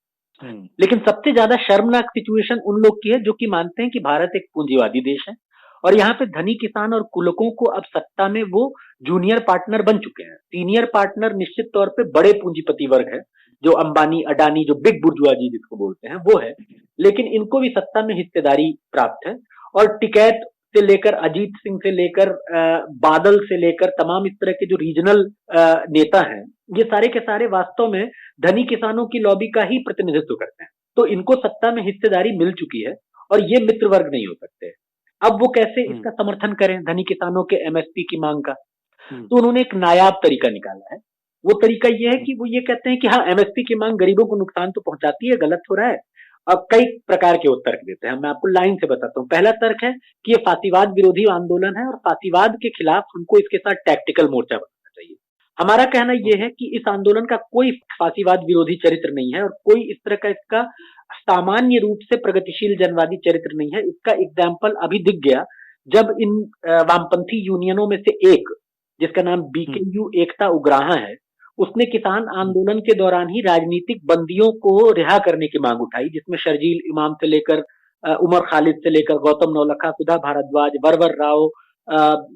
लेकिन सबसे ज्यादा शर्मनाक सिचुएशन उन लोग की है जो कि मानते हैं कि भारत एक पूंजीवादी देश है, और यहाँ पे धनी किसान और कुलकों को अब सत्ता में वो जूनियर पार्टनर बन चुके हैं। सीनियर पार्टनर निश्चित तौर पे बड़े पूंजीपति वर्ग है, जो अंबानी अडानी, जो बिग बुर्जुआजी जिसको बोलते हैं वो है, लेकिन इनको भी सत्ता में हिस्सेदारी प्राप्त है। और टिकैत से लेकर, अजीत सिंह से लेकर, बादल से लेकर तमाम इस तरह के जो रीजनल नेता हैं, ये सारे के सारे वास्तव में धनी किसानों की लॉबी का ही प्रतिनिधित्व करते हैं। तो इनको सत्ता में हिस्सेदारी मिल चुकी है, और ये मित्र वर्ग नहीं हो सकते। अब वो कैसे इसका समर्थन करें धनी किसानों के एमएसपी की मांग का? तो उन्होंने एक नायाब तरीका निकाला है। वो तरीका ये है कि वो ये कहते हैं कि हाँ, एमएसपी की मांग गरीबों को नुकसान तो पहुंचाती है, गलत हो रहा है। अब कई प्रकार के वो तर्क देते हैं, मैं आपको लाइन से बताता हूँ। पहला तर्क है कि ये फासीवाद विरोधी आंदोलन है, और फासीवाद के खिलाफ हमको इसके साथ टैक्टिकल मोर्चा बनाना चाहिए। हमारा कहना यह है कि इस आंदोलन का कोई फासीवाद विरोधी चरित्र नहीं है, और कोई इस तरह का इसका सामान्य रूप से प्रगतिशील जनवादी चरित्र नहीं है। इसका एग्जाम्पल अभी दिख गया जब इन वामपंथी यूनियनों में से एक, जिसका नाम बीकेयू एकता उग्राहा है, उसने किसान आंदोलन के दौरान ही राजनीतिक बंदियों को रिहा करने की मांग उठाई, जिसमें शर्जील इमाम से लेकर उमर खालिद से लेकर गौतम नौलखा, सुधा भारद्वाज, वरवर राव,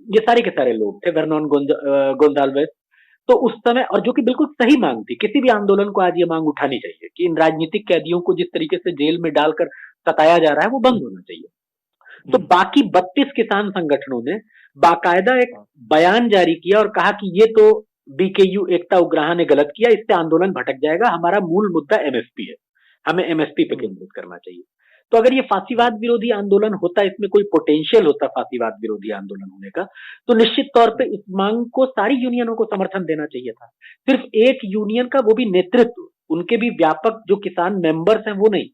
ये सारे के सारे लोग थे, वर्नोन गोंजाल्वेस। तो उस समय, और जो कि बिल्कुल सही मांग थी, किसी भी आंदोलन को आज ये मांग उठानी चाहिए कि इन राजनीतिक कैदियों को जिस तरीके से जेल में डालकर सताया जा रहा है वो बंद होना चाहिए। तो बाकी 32 किसान संगठनों ने बाकायदा एक बयान जारी किया और कहा कि ये तो बीकेयू एकता उग्राहा ने गलत किया, इससे आंदोलन भटक जाएगा, हमारा मूल मुद्दा एमएसपी है, हमें एमएसपी पे केंद्रित करना चाहिए। तो अगर ये फासीवाद विरोधी आंदोलन होता, इसमें कोई पोटेंशियल होता फासीवाद विरोधी आंदोलन होने का, तो निश्चित तौर पे इस मांग को सारी यूनियनों को समर्थन देना चाहिए था। सिर्फ एक यूनियन का, वो भी नेतृत्व, उनके भी व्यापक जो किसान मेंबर्स हैं वो नहीं,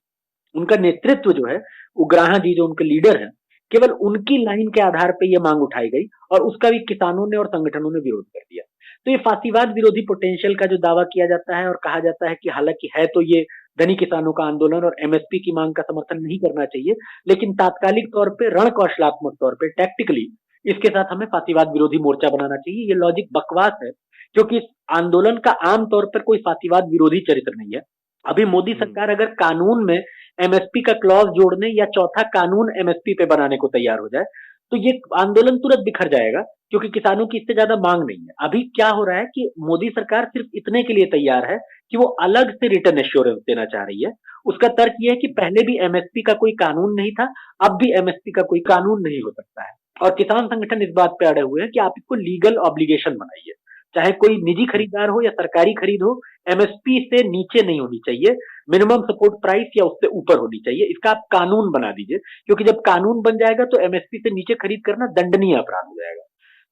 उनका नेतृत्व जो है, उग्राहा जी जो उनके लीडर हैं, केवल उनकी लाइन के आधार पर यह मांग उठाई गई, और उसका भी किसानों ने और संगठनों ने विरोध कर दिया। तो ये फासीवाद विरोधी पोटेंशियल का जो दावा किया जाता है और कहा जाता है कि हालांकि है तो ये धनी किसानों का आंदोलन और एमएसपी की मांग का समर्थन नहीं करना चाहिए, लेकिन तात्कालिक तौर पे, रणकौशलात्मक तौर पे, टैक्टिकली इसके साथ हमें फासीवाद विरोधी मोर्चा बनाना चाहिए। ये लॉजिक बकवास है, क्योंकि इस आंदोलन का आमतौर पर कोई फासीवाद विरोधी चरित्र नहीं है। अभी मोदी सरकार अगर कानून में एमएसपी का क्लॉज जोड़ने या चौथा कानून एमएसपी पे बनाने को तैयार हो जाए, तो ये आंदोलन तुरंत बिखर जाएगा, क्योंकि किसानों की इससे ज्यादा मांग नहीं है। अभी क्या हो रहा है कि मोदी सरकार सिर्फ इतने के लिए तैयार है कि वो अलग से रिटर्न एश्योरेंस देना चाह रही है। उसका तर्क यह है कि पहले भी एमएसपी का कोई कानून नहीं था, अब भी एमएसपी का कोई कानून नहीं हो सकता है। और किसान संगठन इस बात पे अड़े हुए हैं कि आप इसको लीगल ऑब्लिगेशन बनाइए, चाहे कोई निजी खरीदार हो या सरकारी खरीद हो, एमएसपी से नीचे नहीं होनी चाहिए, मिनिमम सपोर्ट प्राइस या उससे ऊपर होनी चाहिए। इसका आप कानून बना दीजिए, क्योंकि जब कानून बन जाएगा तो एमएसपी से नीचे खरीद करना दंडनीय अपराध हो जाएगा।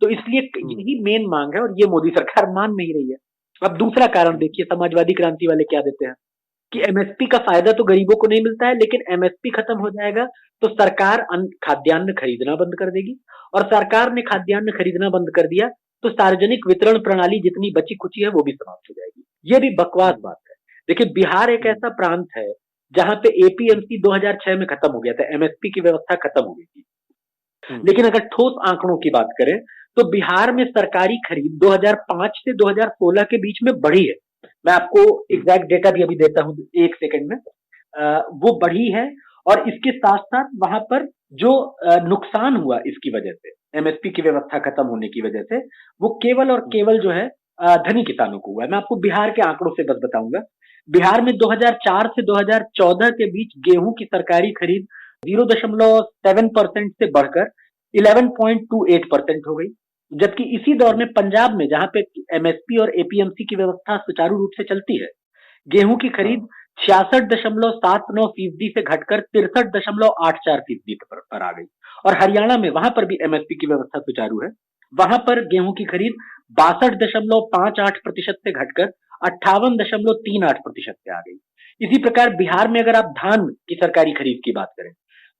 तो इसलिए यही मेन मांग है, और ये मोदी सरकार मान नहीं रही है। अब दूसरा कारण देखिए, समाजवादी क्रांति वाले क्या देते हैं कि एमएसपी का फायदा तो गरीबों को नहीं मिलता है, लेकिन एमएसपी खत्म हो जाएगा तो सरकार खाद्यान्न खरीदना बंद कर देगी, और सरकार ने खाद्यान्न खरीदना बंद कर दिया तो सार्वजनिक वितरण प्रणाली जितनी बची खुची है वो भी समाप्त हो जाएगी। ये भी बकवास बात है। देखिए, बिहार एक ऐसा प्रांत है जहां पे एपीएमसी 2006 में खत्म हो गया था, एमएसपी की व्यवस्था खत्म हो गई थी। लेकिन अगर ठोस आंकड़ों की बात करें तो बिहार में सरकारी खरीद 2005 से 2016 के बीच में बढ़ी है। मैं आपको एग्जैक्ट डेटा भी अभी देता हूं, एक सेकंड में। वो बढ़ी है, और इसके साथ साथ वहां पर जो नुकसान हुआ इसकी वजह से, एमएसपी की व्यवस्था खत्म होने की वजह से, वो केवल और केवल जो है धनी किसानों को हुआ है। मैं आपको बिहार के आंकड़ों से बस बताऊंगा। बिहार में 2004 से 2014 के बीच गेहूं की सरकारी खरीद 0.7% से बढ़कर 11.28% हो गई। जबकि इसी दौर में पंजाब में, जहां पे एमएसपी और एपीएमसी की व्यवस्था सुचारू रूप से चलती है, गेहूं की खरीद 66.79% से घटकर 63.84% पर आ गई। और हरियाणा में, वहां पर भी एमएसपी की व्यवस्था सुचारू है, वहां पर गेहूं की खरीद 62.58% से घटकर 58.38% पे आ गई। इसी प्रकार बिहार में अगर आप धान की सरकारी खरीद की बात करें,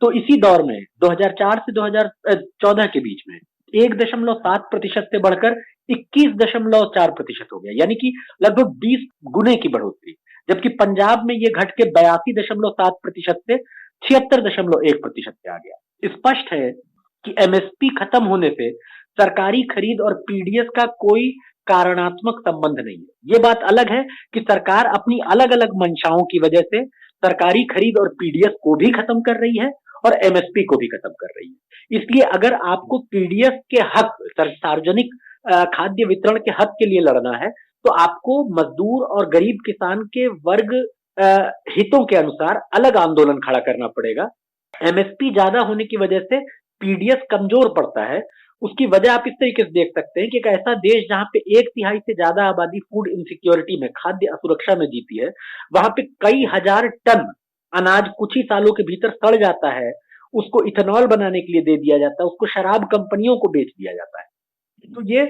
तो इसी दौर में 2004 से 2014 के बीच में 1.7% से बढ़कर 21.4% हो गया, यानी कि लगभग 20 गुने की बढ़ोतरी। जबकि पंजाब में ये घट के 82.7% से 76.1% पे आ गया। स्पष्ट है कि एमएसपी खत्म होने से सरकारी खरीद और पीडीएस का कोई कारणात्मक संबंध नहीं है। ये बात अलग है कि सरकार अपनी अलग अलग मंशाओं की वजह से सरकारी खरीद और पीडीएस को भी खत्म कर रही है और एमएसपी को भी खत्म कर रही है। इसलिए अगर आपको पीडीएस के हक, सार्वजनिक खाद्य वितरण के हक के लिए लड़ना है, तो आपको मजदूर और गरीब किसान के वर्ग हितों के अनुसार अलग आंदोलन खड़ा करना पड़ेगा। एमएसपी ज्यादा होने की वजह से पीडीएस कमजोर पड़ता है। उसकी वजह आप इस तरीके से देख सकते हैं कि एक ऐसा देश जहां पे 1/3 से ज्यादा आबादी फूड इनसिक्योरिटी में, खाद्य असुरक्षा में जीती है, वहां पे कई हजार टन अनाज कुछ ही सालों के भीतर सड़ जाता है, उसको इथेनॉल बनाने के लिए दे दिया जाता है, उसको शराब कंपनियों को बेच दिया जाता है। तो ये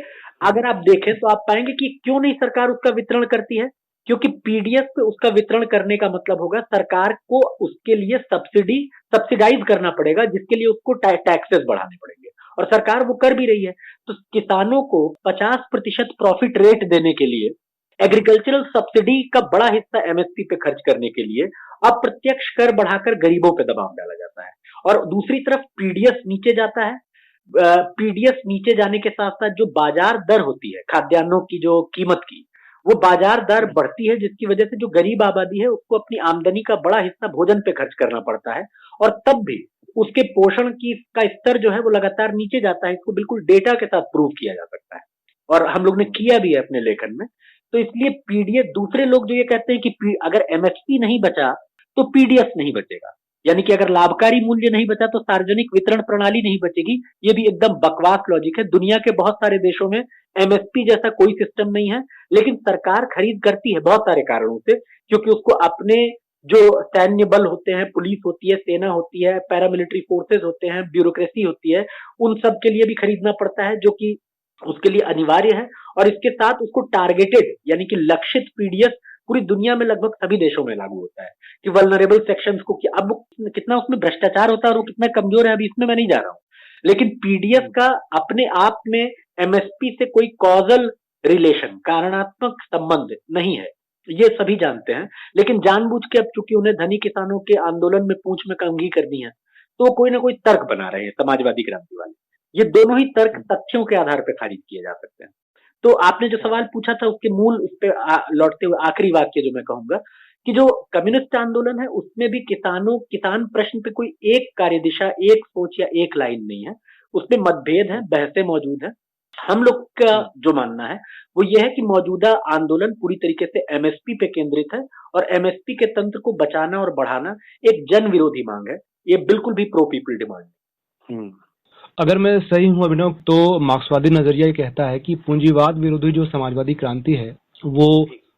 अगर आप देखें तो आप पाएंगे कि क्यों नहीं सरकार उसका वितरण करती है, क्योंकि पीडीएस पे उसका वितरण करने का मतलब होगा सरकार को उसके लिए सब्सिडाइज करना पड़ेगा, जिसके लिए उसको टैक्सेस बढ़ाने पड़ेंगे, और सरकार वो कर भी रही है। तो किसानों को 50% प्रॉफिट रेट देने के लिए, एग्रीकल्चरल सब्सिडी का बड़ा हिस्सा एमएसपी पे खर्च करने के लिए अप्रत्यक्ष कर बढ़ाकर गरीबों पे दबाव डाला जाता है। और दूसरी तरफ पीडीएस नीचे जाता है। पीडीएस नीचे जाने के साथ साथ जो बाजार दर होती है खाद्यान्नों की, जो कीमत की, वो बाजार दर बढ़ती है, जिसकी वजह से जो गरीब आबादी है उसको अपनी आमदनी का बड़ा हिस्सा भोजन पे खर्च करना पड़ता है, और तब भी उसके पोषण की का स्तर जो है वो लगातार नीचे जाता है। इसको बिल्कुल डेटा के साथ प्रूव किया जा सकता है, और हम लोग ने किया भी है अपने लेखन में। तो इसलिए पीडीएस, दूसरे लोग जो ये कहते हैं कि अगर एमएसपी नहीं बचा तो पीडीएस नहीं बचेगा, यानी कि अगर लाभकारी मूल्य नहीं बचा तो सार्वजनिक वितरण प्रणाली नहीं बचेगी, ये भी एकदम बकवास लॉजिक है। दुनिया के बहुत सारे देशों में एमएसपी जैसा कोई सिस्टम नहीं है, लेकिन सरकार खरीद करती है बहुत सारे कारणों से, क्योंकि उसको अपने जो सैन्य बल होते हैं, पुलिस होती है, सेना होती है, पैरामिलिट्री फोर्सेस होते हैं, ब्यूरोक्रेसी होती है, उन सब के लिए भी खरीदना पड़ता है, जो कि उसके लिए अनिवार्य है। और इसके साथ उसको टारगेटेड, यानी कि लक्षित पीडीएस पूरी दुनिया में लगभग सभी देशों में लागू होता है कि वल्नरेबल सेक्शंस को, कि अब कितना उसमें भ्रष्टाचार होता है और वो कितना कमजोर है, अभी इसमें मैं नहीं जा रहा हूं, लेकिन पीडीएस का अपने आप में एमएसपी से कोई कॉजल रिलेशन, कारणात्मक संबंध नहीं है, ये सभी जानते हैं। लेकिन जानबूझ के, अब चूंकि उन्हें धनी किसानों के आंदोलन में पूंछ में कंघी करनी है, तो कोई ना कोई तर्क बना रहे हैं समाजवादी क्रांति वाले। ये दोनों ही तर्क तथ्यों के आधार पर खारिज किए जा सकते हैं। तो आपने जो सवाल पूछा था उसके मूल, उस पे लौटते हुए आखिरी वाक्य जो मैं कहूंगा कि जो कम्युनिस्ट आंदोलन है उसमें भी किसान प्रश्न पे कोई एक कार्यदिशा, एक सोच या एक लाइन नहीं है, उसमें मतभेद है, बहसें मौजूद है। हम लोग का जो मानना है वो ये है कि मौजूदा आंदोलन पूरी तरीके से एमएसपी पे केंद्रित है, और एमएसपी के तंत्र को बचाना और बढ़ाना एक जन विरोधी मांग है, ये बिल्कुल भी प्रो पीपल डिमांड है। अगर मैं सही हूं अभिनव, तो मार्क्सवादी नजरिया ये कहता है कि पूंजीवाद विरोधी जो समाजवादी क्रांति है वो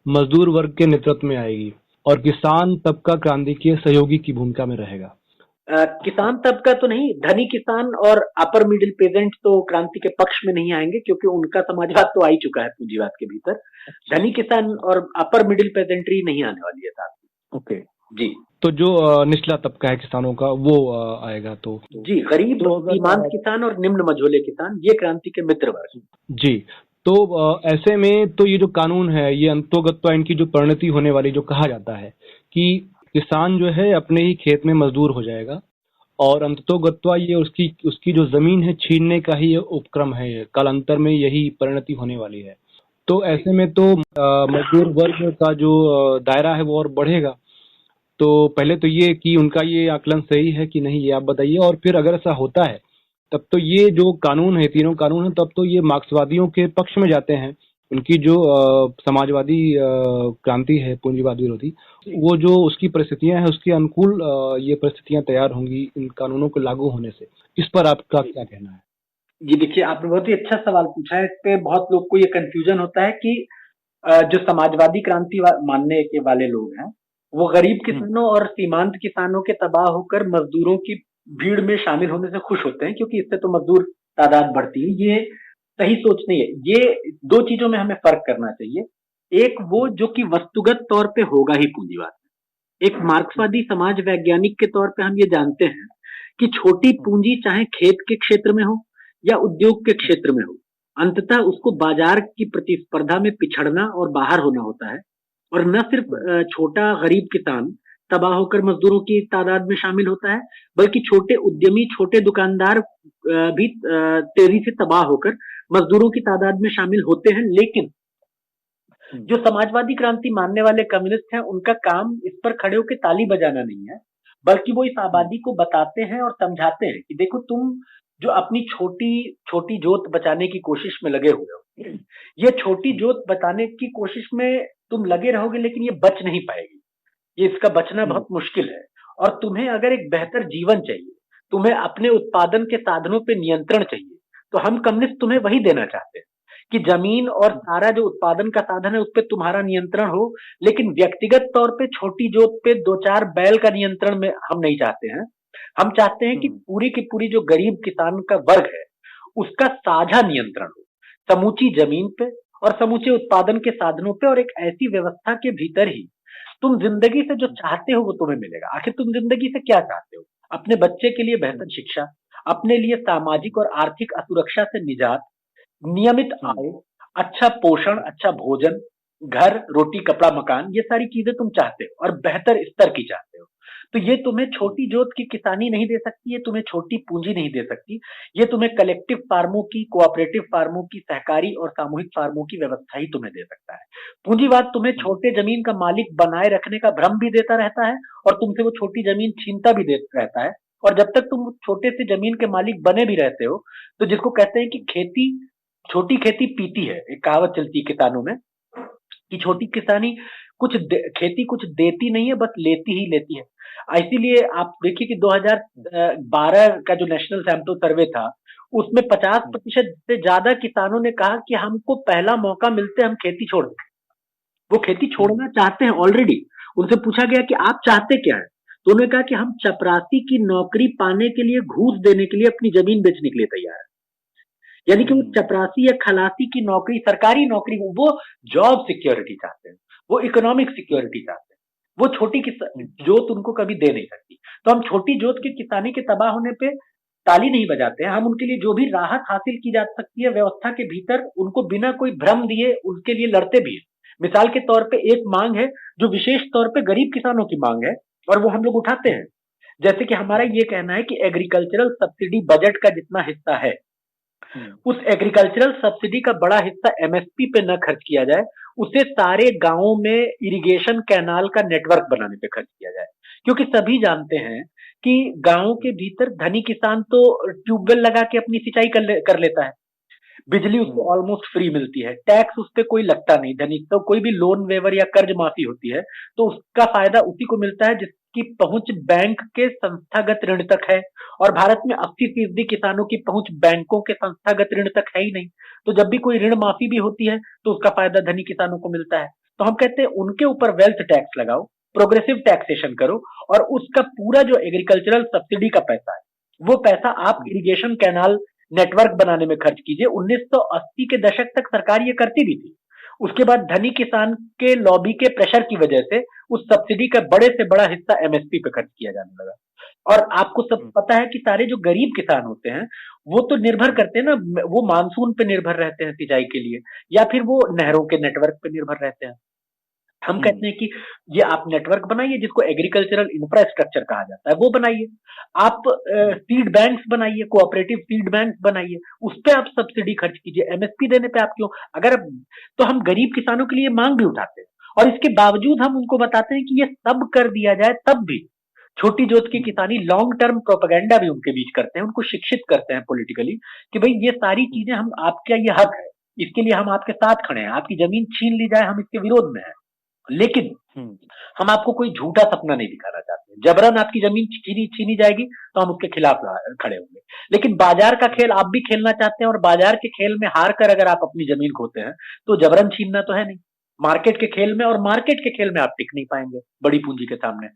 मजदूर वर्ग के नेतृत्व में आएगी और किसान तबका क्रांति के सहयोगी की भूमिका में रहेगा। किसान तबका तो नहीं, धनी किसान और अपर मिडिल पेजेंट तो क्रांति के पक्ष में नहीं आएंगे, क्योंकि उनका समाजवाद तो आ ही चुका है पूंजीवाद के भीतर। धनी किसान और अपर मिडिल पेजेंट्री नहीं आने वाली है साथ। ओके जी। तो जो निचला तबका है किसानों का वो आएगा। तो जी, गरीब, सीमांत किसान और निम्न मझोले किसान, ये क्रांति के मित्र वर्ग। जी। तो ऐसे में तो ये जो कानून है, ये अंतोगत्वा इनकी जो परिणति होने वाली, जो कहा जाता है कि किसान जो है अपने ही खेत में मजदूर हो जाएगा, और अंतोगत्वा ये उसकी जो जमीन है छीनने का ही उपक्रम है, कालांतर में यही परिणति होने वाली है। तो ऐसे में तो मजदूर वर्ग का जो दायरा है वो और बढ़ेगा। तो पहले तो ये कि उनका ये आकलन सही है कि नहीं, ये आप बताइए। और फिर अगर ऐसा होता है तब तो ये जो कानून है, तीनों कानून है, तब तो ये मार्क्सवादियों के पक्ष में जाते हैं। उनकी जो समाजवादी क्रांति है, पूंजीवाद विरोधी, वो जो उसकी परिस्थितियां हैं, उसके अनुकूल ये परिस्थितियां तैयार होंगी इन कानूनों के लागू होने से। इस पर आपका क्या कहना है? जी देखिए, आपने बहुत ही अच्छा सवाल पूछा है। इस पे बहुत लोग को ये कंफ्यूजन होता है कि जो समाजवादी क्रांति मानने के वाले लोग हैं, वो गरीब किसानों और सीमांत किसानों के तबाह होकर मजदूरों की भीड़ में शामिल होने से खुश होते हैं, क्योंकि इससे तो मजदूर तादाद बढ़ती है। ये सही सोच नहीं है। ये दो चीजों में हमें फर्क करना चाहिए। एक वो जो कि वस्तुगत तौर पे होगा ही पूंजीवाद। एक मार्क्सवादी समाज वैज्ञानिक के तौर पे हम ये जानते हैं कि छोटी पूंजी चाहे खेत के क्षेत्र में हो या उद्योग के क्षेत्र में हो, अंततः उसको बाजार की प्रतिस्पर्धा में पिछड़ना और बाहर होना होता है। और न सिर्फ छोटा गरीब किसान तबाह होकर मजदूरों की तादाद में शामिल होता है, बल्कि छोटे उद्यमी, छोटे दुकानदार भी तेजी से तबाह होकर मजदूरों की तादाद में शामिल होते हैं। लेकिन जो समाजवादी क्रांति मानने वाले कम्युनिस्ट हैं, उनका काम इस पर खड़े होकर ताली बजाना नहीं है, बल्कि वो इस आबादी को बताते हैं और समझाते हैं कि देखो, तुम जो अपनी छोटी छोटी जोत बचाने की कोशिश में लगे हुए हो, ये छोटी जोत बचाने की कोशिश में तुम लगे रहोगे, लेकिन ये बच नहीं पाएगी। ये इसका बचना बहुत मुश्किल है। और तुम्हें अगर एक बेहतर जीवन चाहिए, तुम्हें अपने उत्पादन के साधनों पे नियंत्रण चाहिए, तो हम कम्युनिस्ट तुम्हें वही देना चाहते हैं कि जमीन और सारा जो उत्पादन का साधन है उस पर तुम्हारा नियंत्रण हो, लेकिन व्यक्तिगत तौर पे छोटी जोत पे 2-4 बैल का नियंत्रण में हम नहीं चाहते हैं। हम चाहते हैं कि पूरी की पूरी जो गरीब किसान का वर्ग है, उसका साझा नियंत्रण हो, समूची जमीन पे और समूचे उत्पादन के साधनों पे, और एक ऐसी व्यवस्था के भीतर ही तुम जिंदगी से जो चाहते हो वो तुम्हें मिलेगा। आखिर तुम जिंदगी से क्या चाहते हो? अपने बच्चे के लिए बेहतर शिक्षा, अपने लिए सामाजिक और आर्थिक असुरक्षा से निजात, नियमित आय, अच्छा पोषण, अच्छा भोजन, घर, रोटी, कपड़ा, मकान, ये सारी चीजें तुम चाहते हो और बेहतर स्तर की चाहते हो। तो ये तुम्हें छोटी जोत की किसानी नहीं दे सकती, ये तुम्हें छोटी पूंजी नहीं दे सकती, ये तुम्हें कलेक्टिव फार्मों की, कोऑपरेटिव फार्मों की, सहकारी और सामूहिक फार्मों की व्यवस्था ही तुम्हें दे सकता है। पूंजीवाद तुम्हें छोटे जमीन का मालिक बनाए रखने का भ्रम भी देता रहता है और तुमसे वो छोटी जमीन छीनता भी देता रहता है। और जब तक तुम छोटे से जमीन के मालिक बने भी रहते हो, तो जिसको कहते हैं कि खेती, छोटी खेती पीती है, एक कहावत चलती है किसानों में कि छोटी किसानी खेती कुछ देती नहीं है, बस लेती ही लेती है। इसीलिए आप देखिए कि 2012 का जो नेशनल सैंपल सर्वे था, उसमें 50% से ज्यादा किसानों ने कहा कि हमको पहला मौका मिलते हम खेती छोड़ दें। वो खेती छोड़ना चाहते हैं ऑलरेडी। उनसे पूछा गया कि आप चाहते क्या है, तो उन्होंने कहा कि हम चपरासी की नौकरी पाने के लिए, घूस देने के लिए अपनी जमीन बेचने के लिए तैयार है। यानी कि वो चपरासी या खलासी की नौकरी, सरकारी नौकरी, वो जॉब सिक्योरिटी चाहते हैं, वो इकोनॉमिक सिक्योरिटी चाहते हैं। वो छोटी जोत उनको कभी दे नहीं सकती। तो हम छोटी जोत के किसानी के तबाह होने पे ताली नहीं बजाते हैं। हम उनके लिए जो भी राहत हासिल की जा सकती है व्यवस्था के भीतर, उनको बिना कोई भ्रम दिए उनके लिए लड़ते भी हैं। मिसाल के तौर पे एक मांग है जो विशेष तौर पे गरीब किसानों की मांग है, और वो हम लोग उठाते हैं। जैसे कि हमारा ये कहना है कि एग्रीकल्चरल सब्सिडी बजट का जितना हिस्सा है, उस एग्रीकल्चरल सब्सिडी का बड़ा हिस्सा एमएसपी पे न खर्च किया जाए, उसे सारे गांवों में इरिगेशन कैनाल का नेटवर्क बनाने पे खर्च किया जाए। क्योंकि सभी जानते हैं कि गांव के भीतर धनी किसान तो ट्यूबवेल लगा के अपनी सिंचाई कर लेता है, बिजली उसको ऑलमोस्ट फ्री मिलती है, टैक्स उस पर कोई लगता नहीं, धनी तो कोई भी लोन वेवर या कर्ज माफी होती है तो उसका फायदा उसी को मिलता है जिसकी पहुंच बैंक के संस्थागत ऋण तक है। और भारत में 80% किसानों की पहुंच बैंकों के संस्थागत ऋण तक है ही नहीं। तो जब भी कोई ऋण माफी भी होती है तो उसका फायदा धनी किसानों को मिलता है। तो हम कहते हैं उनके ऊपर वेल्थ टैक्स लगाओ, प्रोग्रेसिव टैक्सेशन करो, और उसका पूरा जो एग्रीकल्चरल सब्सिडी का पैसा है, वो पैसा आप इरिगेशन कैनाल नेटवर्क बनाने में खर्च कीजिए। 1980 के दशक तक सरकार ये करती भी थी। उसके बाद धनी किसान के लॉबी के प्रेशर की वजह से उस सब्सिडी का बड़े से बड़ा हिस्सा एमएसपी पे खर्च किया जाने लगा। और आपको सब पता है कि सारे जो गरीब किसान होते हैं वो तो निर्भर करते हैं ना, वो मानसून पे निर्भर रहते हैं सिंचाई के लिए, या फिर वो नहरों के नेटवर्क पे निर्भर रहते हैं। हम कहते हैं कि ये आप नेटवर्क बनाइए जिसको एग्रीकल्चरल इंफ्रास्ट्रक्चर कहा जाता है, वो बनाइए। आप सीड बैंक्स बनाइए, कोऑपरेटिव सीड बैंक्स बनाइए, उस पे आप सब्सिडी खर्च कीजिए, एमएसपी देने पे आप क्यों? अगर तो हम गरीब किसानों के लिए मांग भी उठाते हैं और इसके बावजूद हम उनको बताते हैं कि ये सब कर दिया जाए तब भी छोटी जोत की किसानी लॉन्ग टर्म प्रोपेगेंडा भी उनके बीच करते हैं, उनको शिक्षित करते हैं पॉलिटिकली कि भाई ये सारी चीजें हम आपका ये हक है, इसके लिए हम आपके साथ खड़े हैं, आपकी जमीन छीन ली जाए हम इसके विरोध में हैं, लेकिन हम आपको कोई झूठा सपना नहीं दिखाना चाहते। जबरन आपकी जमीन छीनी जाएगी तो हम उसके खिलाफ खड़े होंगे, लेकिन बाजार का खेल आप भी खेलना चाहते हैं और बाजार के खेल में हार कर अगर आप अपनी जमीन खोते हैं तो जबरन छीनना तो है नहीं। मार्केट के खेल में और मार्केट के खेल में आप टिक नहीं पाएंगे बड़ी पूंजी के सामने।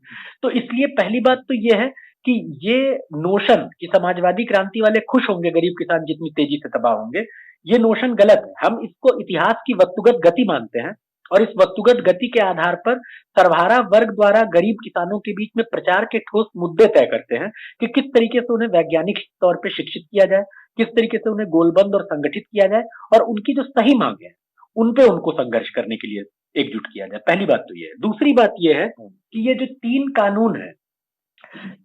तो इसलिए पहली बात तो ये है कि ये नोशन कि समाजवादी क्रांति वाले खुश होंगे गरीब किसान जितनी तेजी से तबाह होंगे, ये नोशन गलत है। हम इसको इतिहास की वस्तुगत गति मानते हैं और इस वस्तुगत गति के आधार पर सर्वहारा वर्ग द्वारा गरीब किसानों के बीच में प्रचार के ठोस मुद्दे तय करते हैं कि किस तरीके से उन्हें वैज्ञानिक तौर पर शिक्षित किया जाए, किस तरीके से उन्हें गोलबंद और संगठित किया जाए और उनकी जो सही मांगे हैं उन पे उनको संघर्ष करने के लिए एकजुट किया जाए। पहली बात तो ये है। दूसरी बात ये है कि ये जो 3 कानून है,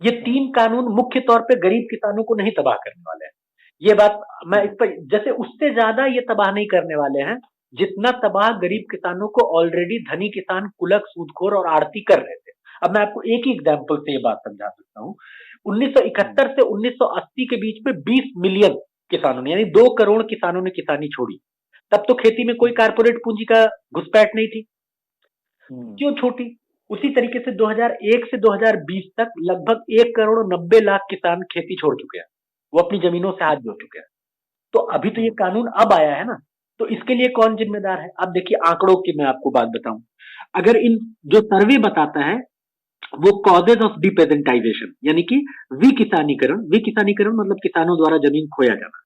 ये 3 कानून मुख्य तौर पे गरीब किसानों को नहीं तबाह करने वाले हैं। ये बात मैं इस पर जैसे उससे ज्यादा ये तबाह नहीं करने वाले हैं जितना तबाह गरीब किसानों को ऑलरेडी धनी किसान, कुलक, सूदखोर और आड़ती कर रहे थे। अब मैं आपको एक ही एग्जाम्पल से ये बात समझा सकता हूँ। 1971 से 1980 के बीच में 20 मिलियन किसानों ने यानी 2 करोड़ किसानों ने किसानी छोड़ी। तब तो खेती में कोई कारपोरेट पूंजी का घुसपैठ नहीं थी। क्यों छोटी? उसी तरीके से 2001 से 2020 तक लगभग 1 करोड़ 90 लाख किसान खेती छोड़ चुके हैं, वो अपनी जमीनों से हाथ धो चुके हैं। तो अभी तो ये कानून अब आया है ना, तो इसके लिए कौन जिम्मेदार है? अब देखिए आंकड़ों की मैं आपको बात बताऊं, अगर इन जो सर्वे बताता है वो कॉजेज ऑफ डिपेजेंटाइजेशन यानी कि विकिसानीकरण मतलब किसानों द्वारा जमीन खोया जाना।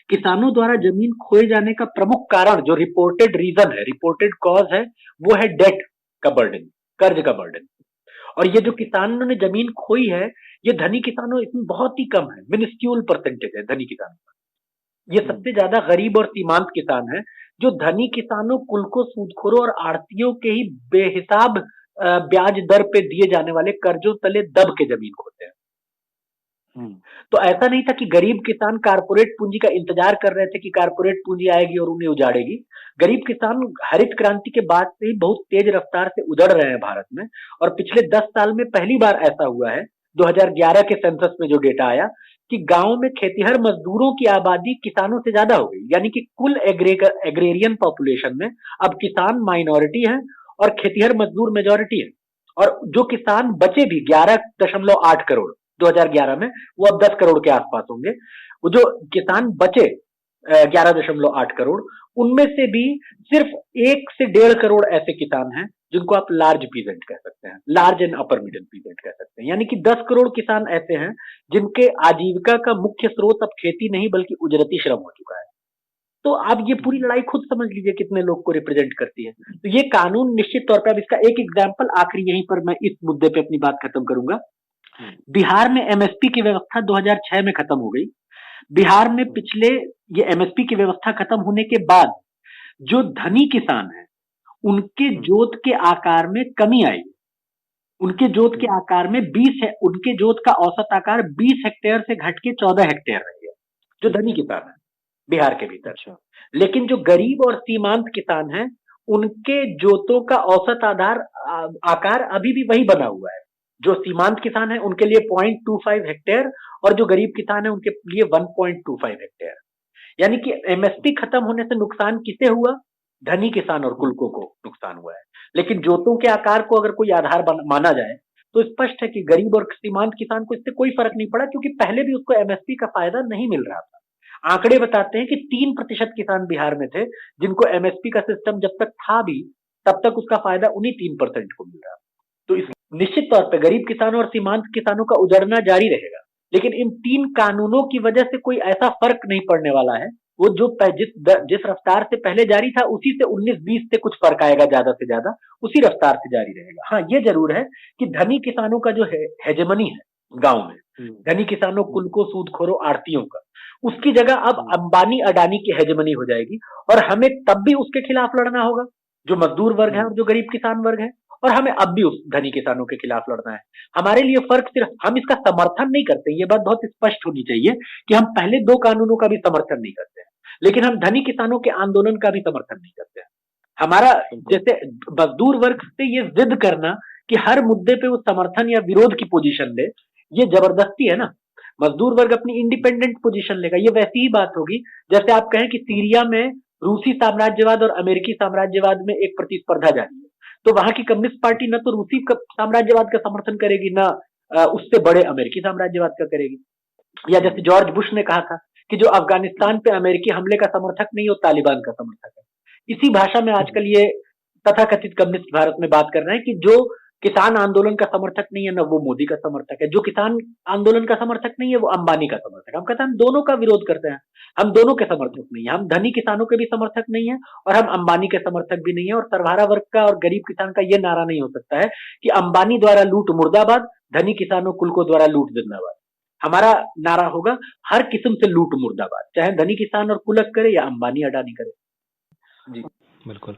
किसानों द्वारा जमीन खोए जाने का प्रमुख कारण जो रिपोर्टेड रीजन है, रिपोर्टेड कॉज है, वो है डेट का बर्डन, कर्ज का बर्डन। और ये जो किसानों ने जमीन खोई है, ये धनी किसानों इसमें बहुत ही कम है, मिनिस्क्यूल परसेंटेज है धनी किसानों का। ये सबसे ज्यादा गरीब और सीमांत किसान है जो धनी किसानों, कुलकों, सूदखोरों और आड़तियों के ही बेहिसाब ब्याज दर पे दिए जाने वाले कर्जों तले दब के जमीन खोते हैं। तो ऐसा नहीं था कि गरीब किसान कारपोरेट पूंजी का इंतजार कर रहे थे कि कारपोरेट पूंजी आएगी और उन्हें उजाड़ेगी। गरीब किसान हरित क्रांति के बाद से ही बहुत तेज रफ्तार से उजड़ रहे हैं भारत में, और पिछले 10 साल में पहली बार ऐसा हुआ है 2011 के सेंसस में जो डेटा आया कि गांव में खेतीहर मजदूरों की आबादी किसानों से ज्यादा हो गई, यानी कि कुल एग्रेरियन पॉपुलेशन में अब किसान माइनॉरिटी है और खेतीहर मजदूर मेजॉरिटी है। और जो किसान बचे भी 11.8 करोड़ 2011 में, वो अब 10 करोड़ के आसपास होंगे। वो जो किसान बचे 11.8 करोड़, उनमें से भी सिर्फ 1 से 1.5 करोड़ ऐसे किसान हैं जिनको आप लार्ज पीजेंट कह सकते हैं, large and upper middle peasant कह सकते हैं। यानी कि 10 करोड़ किसान ऐसे हैं जिनके आजीविका का मुख्य स्रोत अब खेती नहीं बल्कि उजरती श्रम हो चुका है। तो आप ये पूरी लड़ाई खुद समझ लीजिए कितने लोग को रिप्रेजेंट करती है। तो ये कानून निश्चित तौर पर, अब इसका एक एग्जाम्पल आखिरी यहीं पर मैं इस मुद्दे पे अपनी बात खत्म करूंगा। बिहार में एमएसपी की व्यवस्था 2006 में खत्म हो गई। बिहार में पिछले ये एमएसपी की व्यवस्था खत्म होने के बाद जो धनी किसान है उनके जोत के आकार में कमी आई। उनके जोत के आकार में उनके जोत का औसत आकार 20 हेक्टेयर से घट के 14 हेक्टेयर रह गया, जो धनी किसान है बिहार के भीतर। लेकिन जो गरीब और सीमांत किसान हैं उनके जोतों का औसत आकार अभी भी वही बना हुआ है। जो सीमांत किसान है उनके लिए 0.25 हेक्टेयर और जो गरीब किसान है उनके लिए 1.25 हेक्टेयर। यानी कि एमएसपी खत्म होने से नुकसान किसे हुआ? धनी किसान और कुलकों को नुकसान हुआ है। लेकिन जोतों के आकार को अगर कोई आधार माना जाए तो स्पष्ट है कि गरीब और सीमांत किसान को इससे कोई फर्क नहीं पड़ा, क्योंकि पहले भी उसको एमएसपी का फायदा नहीं मिल रहा था। आंकड़े बताते हैं कि 3% किसान बिहार में थे जिनको एमएसपी का सिस्टम जब तक था भी तब तक उसका फायदा उन्हीं 3% को मिल रहा। तो इस निश्चित तौर पर गरीब किसानों और सीमांत किसानों का उजड़ना जारी रहेगा, लेकिन इन 3 कानूनों की वजह से कोई ऐसा फर्क नहीं पड़ने वाला है। वो जो जिस रफ्तार से पहले जारी था उसी से 19-20 से कुछ फर्क आएगा, ज्यादा से ज्यादा उसी रफ्तार से जारी रहेगा। हाँ, ये जरूर है कि धनी किसानों का जो हेजेमनी है गांव में, धनी किसानों, कुलकों, सूदखोरों, आड़तियों का, उसकी जगह अब अंबानी अडानी की हेजेमनी हो जाएगी और हमें तब भी उसके खिलाफ लड़ना होगा, जो मजदूर वर्ग है और जो गरीब किसान वर्ग है, और हमें अब भी उस धनी किसानों के खिलाफ लड़ना है। हमारे लिए फर्क सिर्फ, हम इसका समर्थन नहीं करते, ये बात बहुत स्पष्ट होनी चाहिए कि हम पहले 2 कानूनों का भी समर्थन नहीं करते हैं, लेकिन हम धनी किसानों के आंदोलन का भी समर्थन नहीं करते हैं। हमारा जैसे मजदूर वर्ग से ये जिद करना कि हर मुद्दे पे वो समर्थन या विरोध की पोजीशन ले, ये जबरदस्ती है ना। मजदूर वर्ग अपनी इंडिपेंडेंट पोजीशन लेगा। ये वैसी ही बात होगी जैसे आप कहें कि सीरिया में रूसी साम्राज्यवाद और अमेरिकी साम्राज्यवाद में एक प्रतिस्पर्धा जारी है, तो वहां की कम्युनिस्ट पार्टी न तो रूसी साम्राज्यवाद का समर्थन करेगी, ना उससे बड़े अमेरिकी साम्राज्यवाद का करेगी। या जैसे जॉर्ज बुश ने कहा था कि जो अफगानिस्तान पे अमेरिकी हमले का समर्थक नहीं, वो तालिबान का समर्थक है। इसी भाषा में आजकल ये तथाकथित कम्युनिस्ट भारत में बात कर रहे हैं कि जो किसान आंदोलन का समर्थक नहीं है ना वो मोदी का समर्थक है, जो किसान आंदोलन का समर्थक नहीं है वो अंबानी का समर्थक है। हम कहते हैं हम दोनों का विरोध करते हैं, हम दोनों के समर्थक नहीं है, हम धनी किसानों के भी समर्थक नहीं है और हम अंबानी के समर्थक भी नहीं है। और सर्वहारा वर्ग का और गरीब किसान का यह नारा नहीं हो सकता है कि अंबानी द्वारा लूट मुर्दाबाद, धनी किसानों कुल को द्वारा लूट जिंदाबाद। हमारा नारा होगा हर किस्म से लूट मुर्दाबाद, चाहे धनी किसान और कुलक करे या अंबानी अडानी करे। जी बिल्कुल।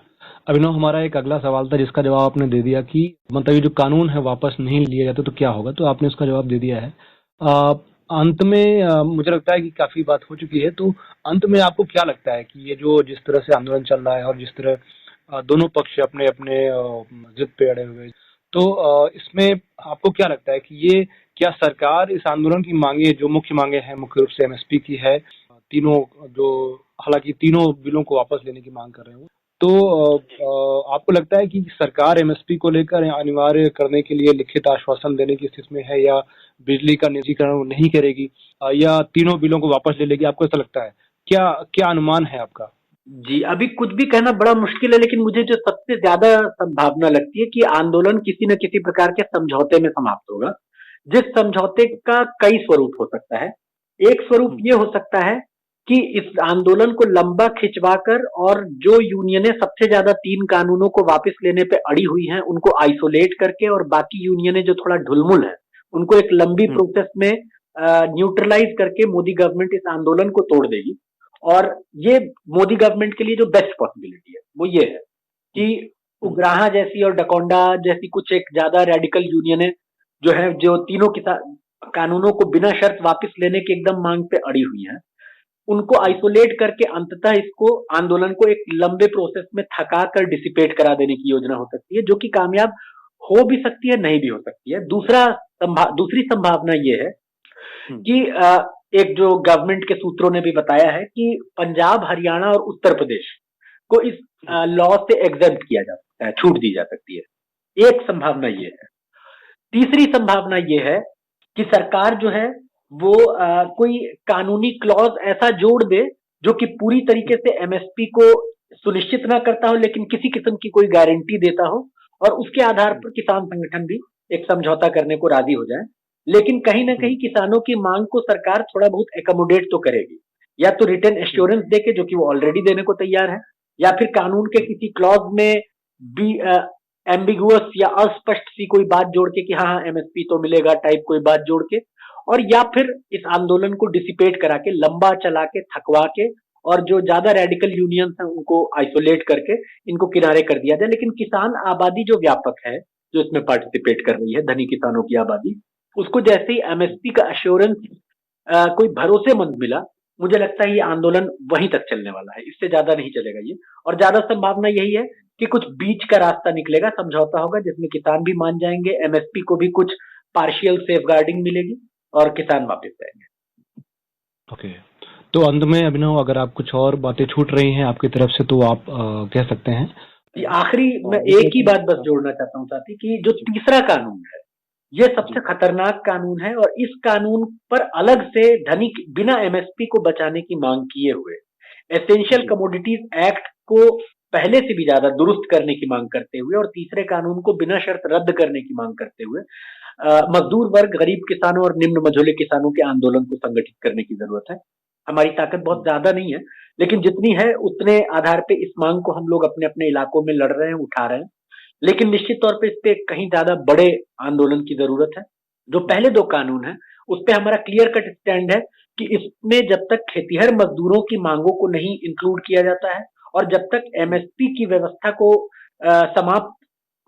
अभिनव, हमारा एक अगला सवाल था जिसका जवाब आपने दे दिया कि मतलब ये जो कानून है वापस नहीं लिए जाते तो क्या होगा, तो आपने उसका जवाब दे दिया है। अंत में मुझे लगता है कि काफी बात हो चुकी है, तो अंत में आपको क्या लगता है कि ये जो जिस तरह से आंदोलन चल रहा है और जिस तरह दोनों पक्ष अपने अपने जिद पे अड़े हुए, तो इसमें आपको क्या लगता है कि ये क्या सरकार इस आंदोलन की मांगे, जो मुख्य मांगे हैं मुख्य रूप से एमएसपी की है, तीनों जो हालांकि तीनों बिलों को वापस लेने की मांग कर रहे हो, तो आपको लगता है कि सरकार एमएसपी को लेकर अनिवार्य करने के लिए लिखित आश्वासन देने की स्थिति में है, या बिजली का निजीकरण नहीं करेगी, या तीनों बिलों को वापस ले लेगी? आपको ऐसा लगता है? क्या क्या अनुमान है आपका? जी, अभी कुछ भी कहना बड़ा मुश्किल है, लेकिन मुझे जो सबसे ज्यादा संभावना लगती है कि आंदोलन किसी न किसी प्रकार के समझौते में समाप्त होगा, जिस समझौते का कई स्वरूप हो सकता है। एक स्वरूप ये हो सकता है कि इस आंदोलन को लंबा खिंचवाकर और जो यूनियनें सबसे ज्यादा 3 कानूनों को वापस लेने पे अड़ी हुई हैं उनको आइसोलेट करके, और बाकी यूनियनें जो थोड़ा ढुलमुल है उनको एक लंबी प्रोसेस में न्यूट्रलाइज करके मोदी गवर्नमेंट इस आंदोलन को तोड़ देगी। और ये मोदी गवर्नमेंट के लिए जो बेस्ट पॉसिबिलिटी है वो ये है कि उग्राहा जैसी और डकोंडा जैसी कुछ एक ज्यादा रेडिकल यूनियनें जो है, जो तीनों कानूनों को बिना शर्त वापस लेने की एकदम मांग पे अड़ी हुई हैं, उनको आइसोलेट करके अंततः इसको आंदोलन को एक लंबे प्रोसेस में थका कर डिसिपेट करा देने की योजना हो सकती है, जो कि कामयाब हो भी सकती है, नहीं भी हो सकती है। दूसरी संभावना ये है कि एक जो गवर्नमेंट के सूत्रों ने भी बताया है कि पंजाब, हरियाणा और उत्तर प्रदेश को इस लॉ से एग्जेम्प्ट किया जा सकता है, छूट दी जा सकती है। एक संभावना ये है। तीसरी संभावना ये है कि सरकार जो है वो कोई कानूनी क्लॉज ऐसा जोड़ दे जो कि पूरी तरीके से एमएसपी को सुनिश्चित ना करता हो, लेकिन किसी किस्म की कोई गारंटी देता हो, और उसके आधार पर किसान संगठन भी एक समझौता करने को राजी हो जाए। लेकिन कहीं ना कहीं किसानों की मांग को सरकार थोड़ा बहुत एकोमोडेट तो करेगी, या तो रिटर्न एश्योरेंस देके, जो कि वो ऑलरेडी देने को तैयार है, या फिर कानून के किसी क्लॉज में भी एम्बिगुअस या अस्पष्ट सी कोई बात जोड़ के कि हाँ एमएसपी तो मिलेगा टाइप कोई बात जोड़ के, और या फिर इस आंदोलन को डिसिपेट करा के, लंबा चला के, थकवा के, और जो ज्यादा रेडिकल यूनियंस हैं उनको आइसोलेट करके इनको किनारे कर दिया जाए। लेकिन किसान आबादी जो व्यापक है, जो इसमें पार्टिसिपेट कर रही है, धनी किसानों की आबादी, उसको जैसे ही एमएसपी का एश्योरेंस कोई भरोसेमंद मिला, मुझे लगता है ये आंदोलन वहीं तक चलने वाला है, इससे ज्यादा नहीं चलेगा ये। और ज्यादा संभावना यही है कि कुछ बीच का रास्ता निकलेगा, समझौता होगा जिसमें किसान भी मान जाएंगे, एमएसपी को भी कुछ पार्शियल सेफगार्डिंग मिलेगी और किसान वापस जाएंगे। ओके, तो अंत में अभिनव, अगर आप कुछ और बातें छूट रही हैं आपकी तरफ से तो आप कह सकते हैं। आखिरी मैं एक ही बात बस जोड़ना चाहता हूँ साथी, कि जो तीसरा कानून है ये सबसे खतरनाक कानून है, और इस कानून पर अलग से धनी बिना एमएसपी को बचाने की मांग किए हुए एसेंशियल कमोडिटीज एक्ट को पहले से भी ज्यादा दुरुस्त करने की मांग करते हुए, और तीसरे कानून को बिना शर्त रद्द करने की मांग करते हुए मजदूर वर्ग, गरीब किसानों और निम्न मझोले किसानों के आंदोलन को संगठित करने की जरूरत है। हमारी ताकत बहुत ज्यादा नहीं है, लेकिन जितनी है उतने आधार पे इस मांग को हम लोग अपने अपने इलाकों में लड़ रहे हैं, उठा रहे हैं। लेकिन निश्चित तौर पे इस पे कहीं ज्यादा बड़े आंदोलन की जरूरत है। जो पहले 2 कानून है उस पे हमारा क्लियर कट स्टैंड है कि इसमें जब तक खेतीहर मजदूरों की मांगों को नहीं इंक्लूड किया जाता है, और जब तक एमएसपी की व्यवस्था को समाप्त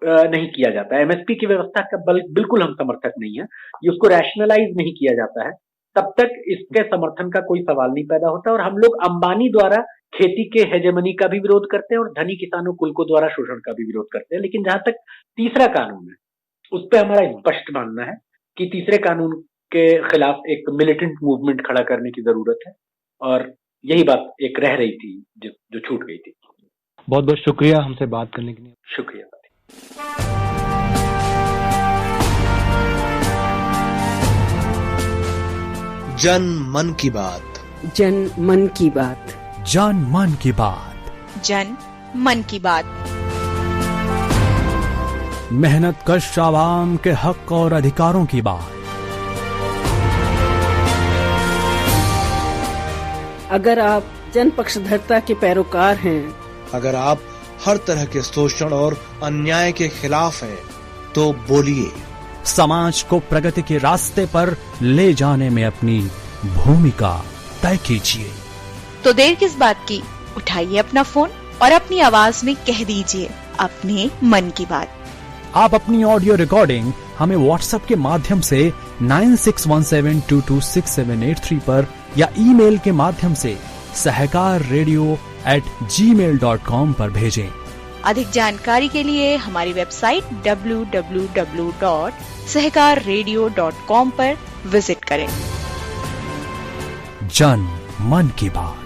नहीं किया जाता है, एमएसपी की व्यवस्था का बिल्कुल हम समर्थक नहीं है, ये उसको रैशनलाइज नहीं किया जाता है, तब तक इसके समर्थन का कोई सवाल नहीं पैदा होता। और हम लोग अंबानी द्वारा खेती के हेजेमनी का भी विरोध करते हैं और धनी किसानों कुलकों द्वारा शोषण का भी विरोध करते हैं। लेकिन जहां तक तीसरा कानून है, उस पर हमारा स्पष्ट मानना है कि तीसरे कानून के खिलाफ एक मिलिटेंट मूवमेंट खड़ा करने की जरूरत है, और यही बात एक रह रही थी जो छूट गई थी। बहुत बहुत शुक्रिया हमसे बात करने के लिए। शुक्रिया। जन मन की बात। जन मन की बात। जन मन की बात। जन मन की बात। मेहनत कश आवाम के हक और अधिकारों की बात। अगर आप जन पक्षधरता के पैरोकार हैं, अगर आप हर तरह के शोषण और अन्याय के खिलाफ हैं, तो बोलिए। समाज को प्रगति के रास्ते पर ले जाने में अपनी भूमिका तय कीजिए। तो देर किस बात की, उठाइए अपना फोन और अपनी आवाज में कह दीजिए अपने मन की बात। आप अपनी ऑडियो रिकॉर्डिंग हमें व्हाट्सएप के माध्यम से 9617226783 पर या ईमेल के माध्यम से sahakarradio@gmail.com पर भेजें। अधिक जानकारी के लिए हमारी वेबसाइट www.sahakarradio.com पर विजिट करें। जन मन की बात।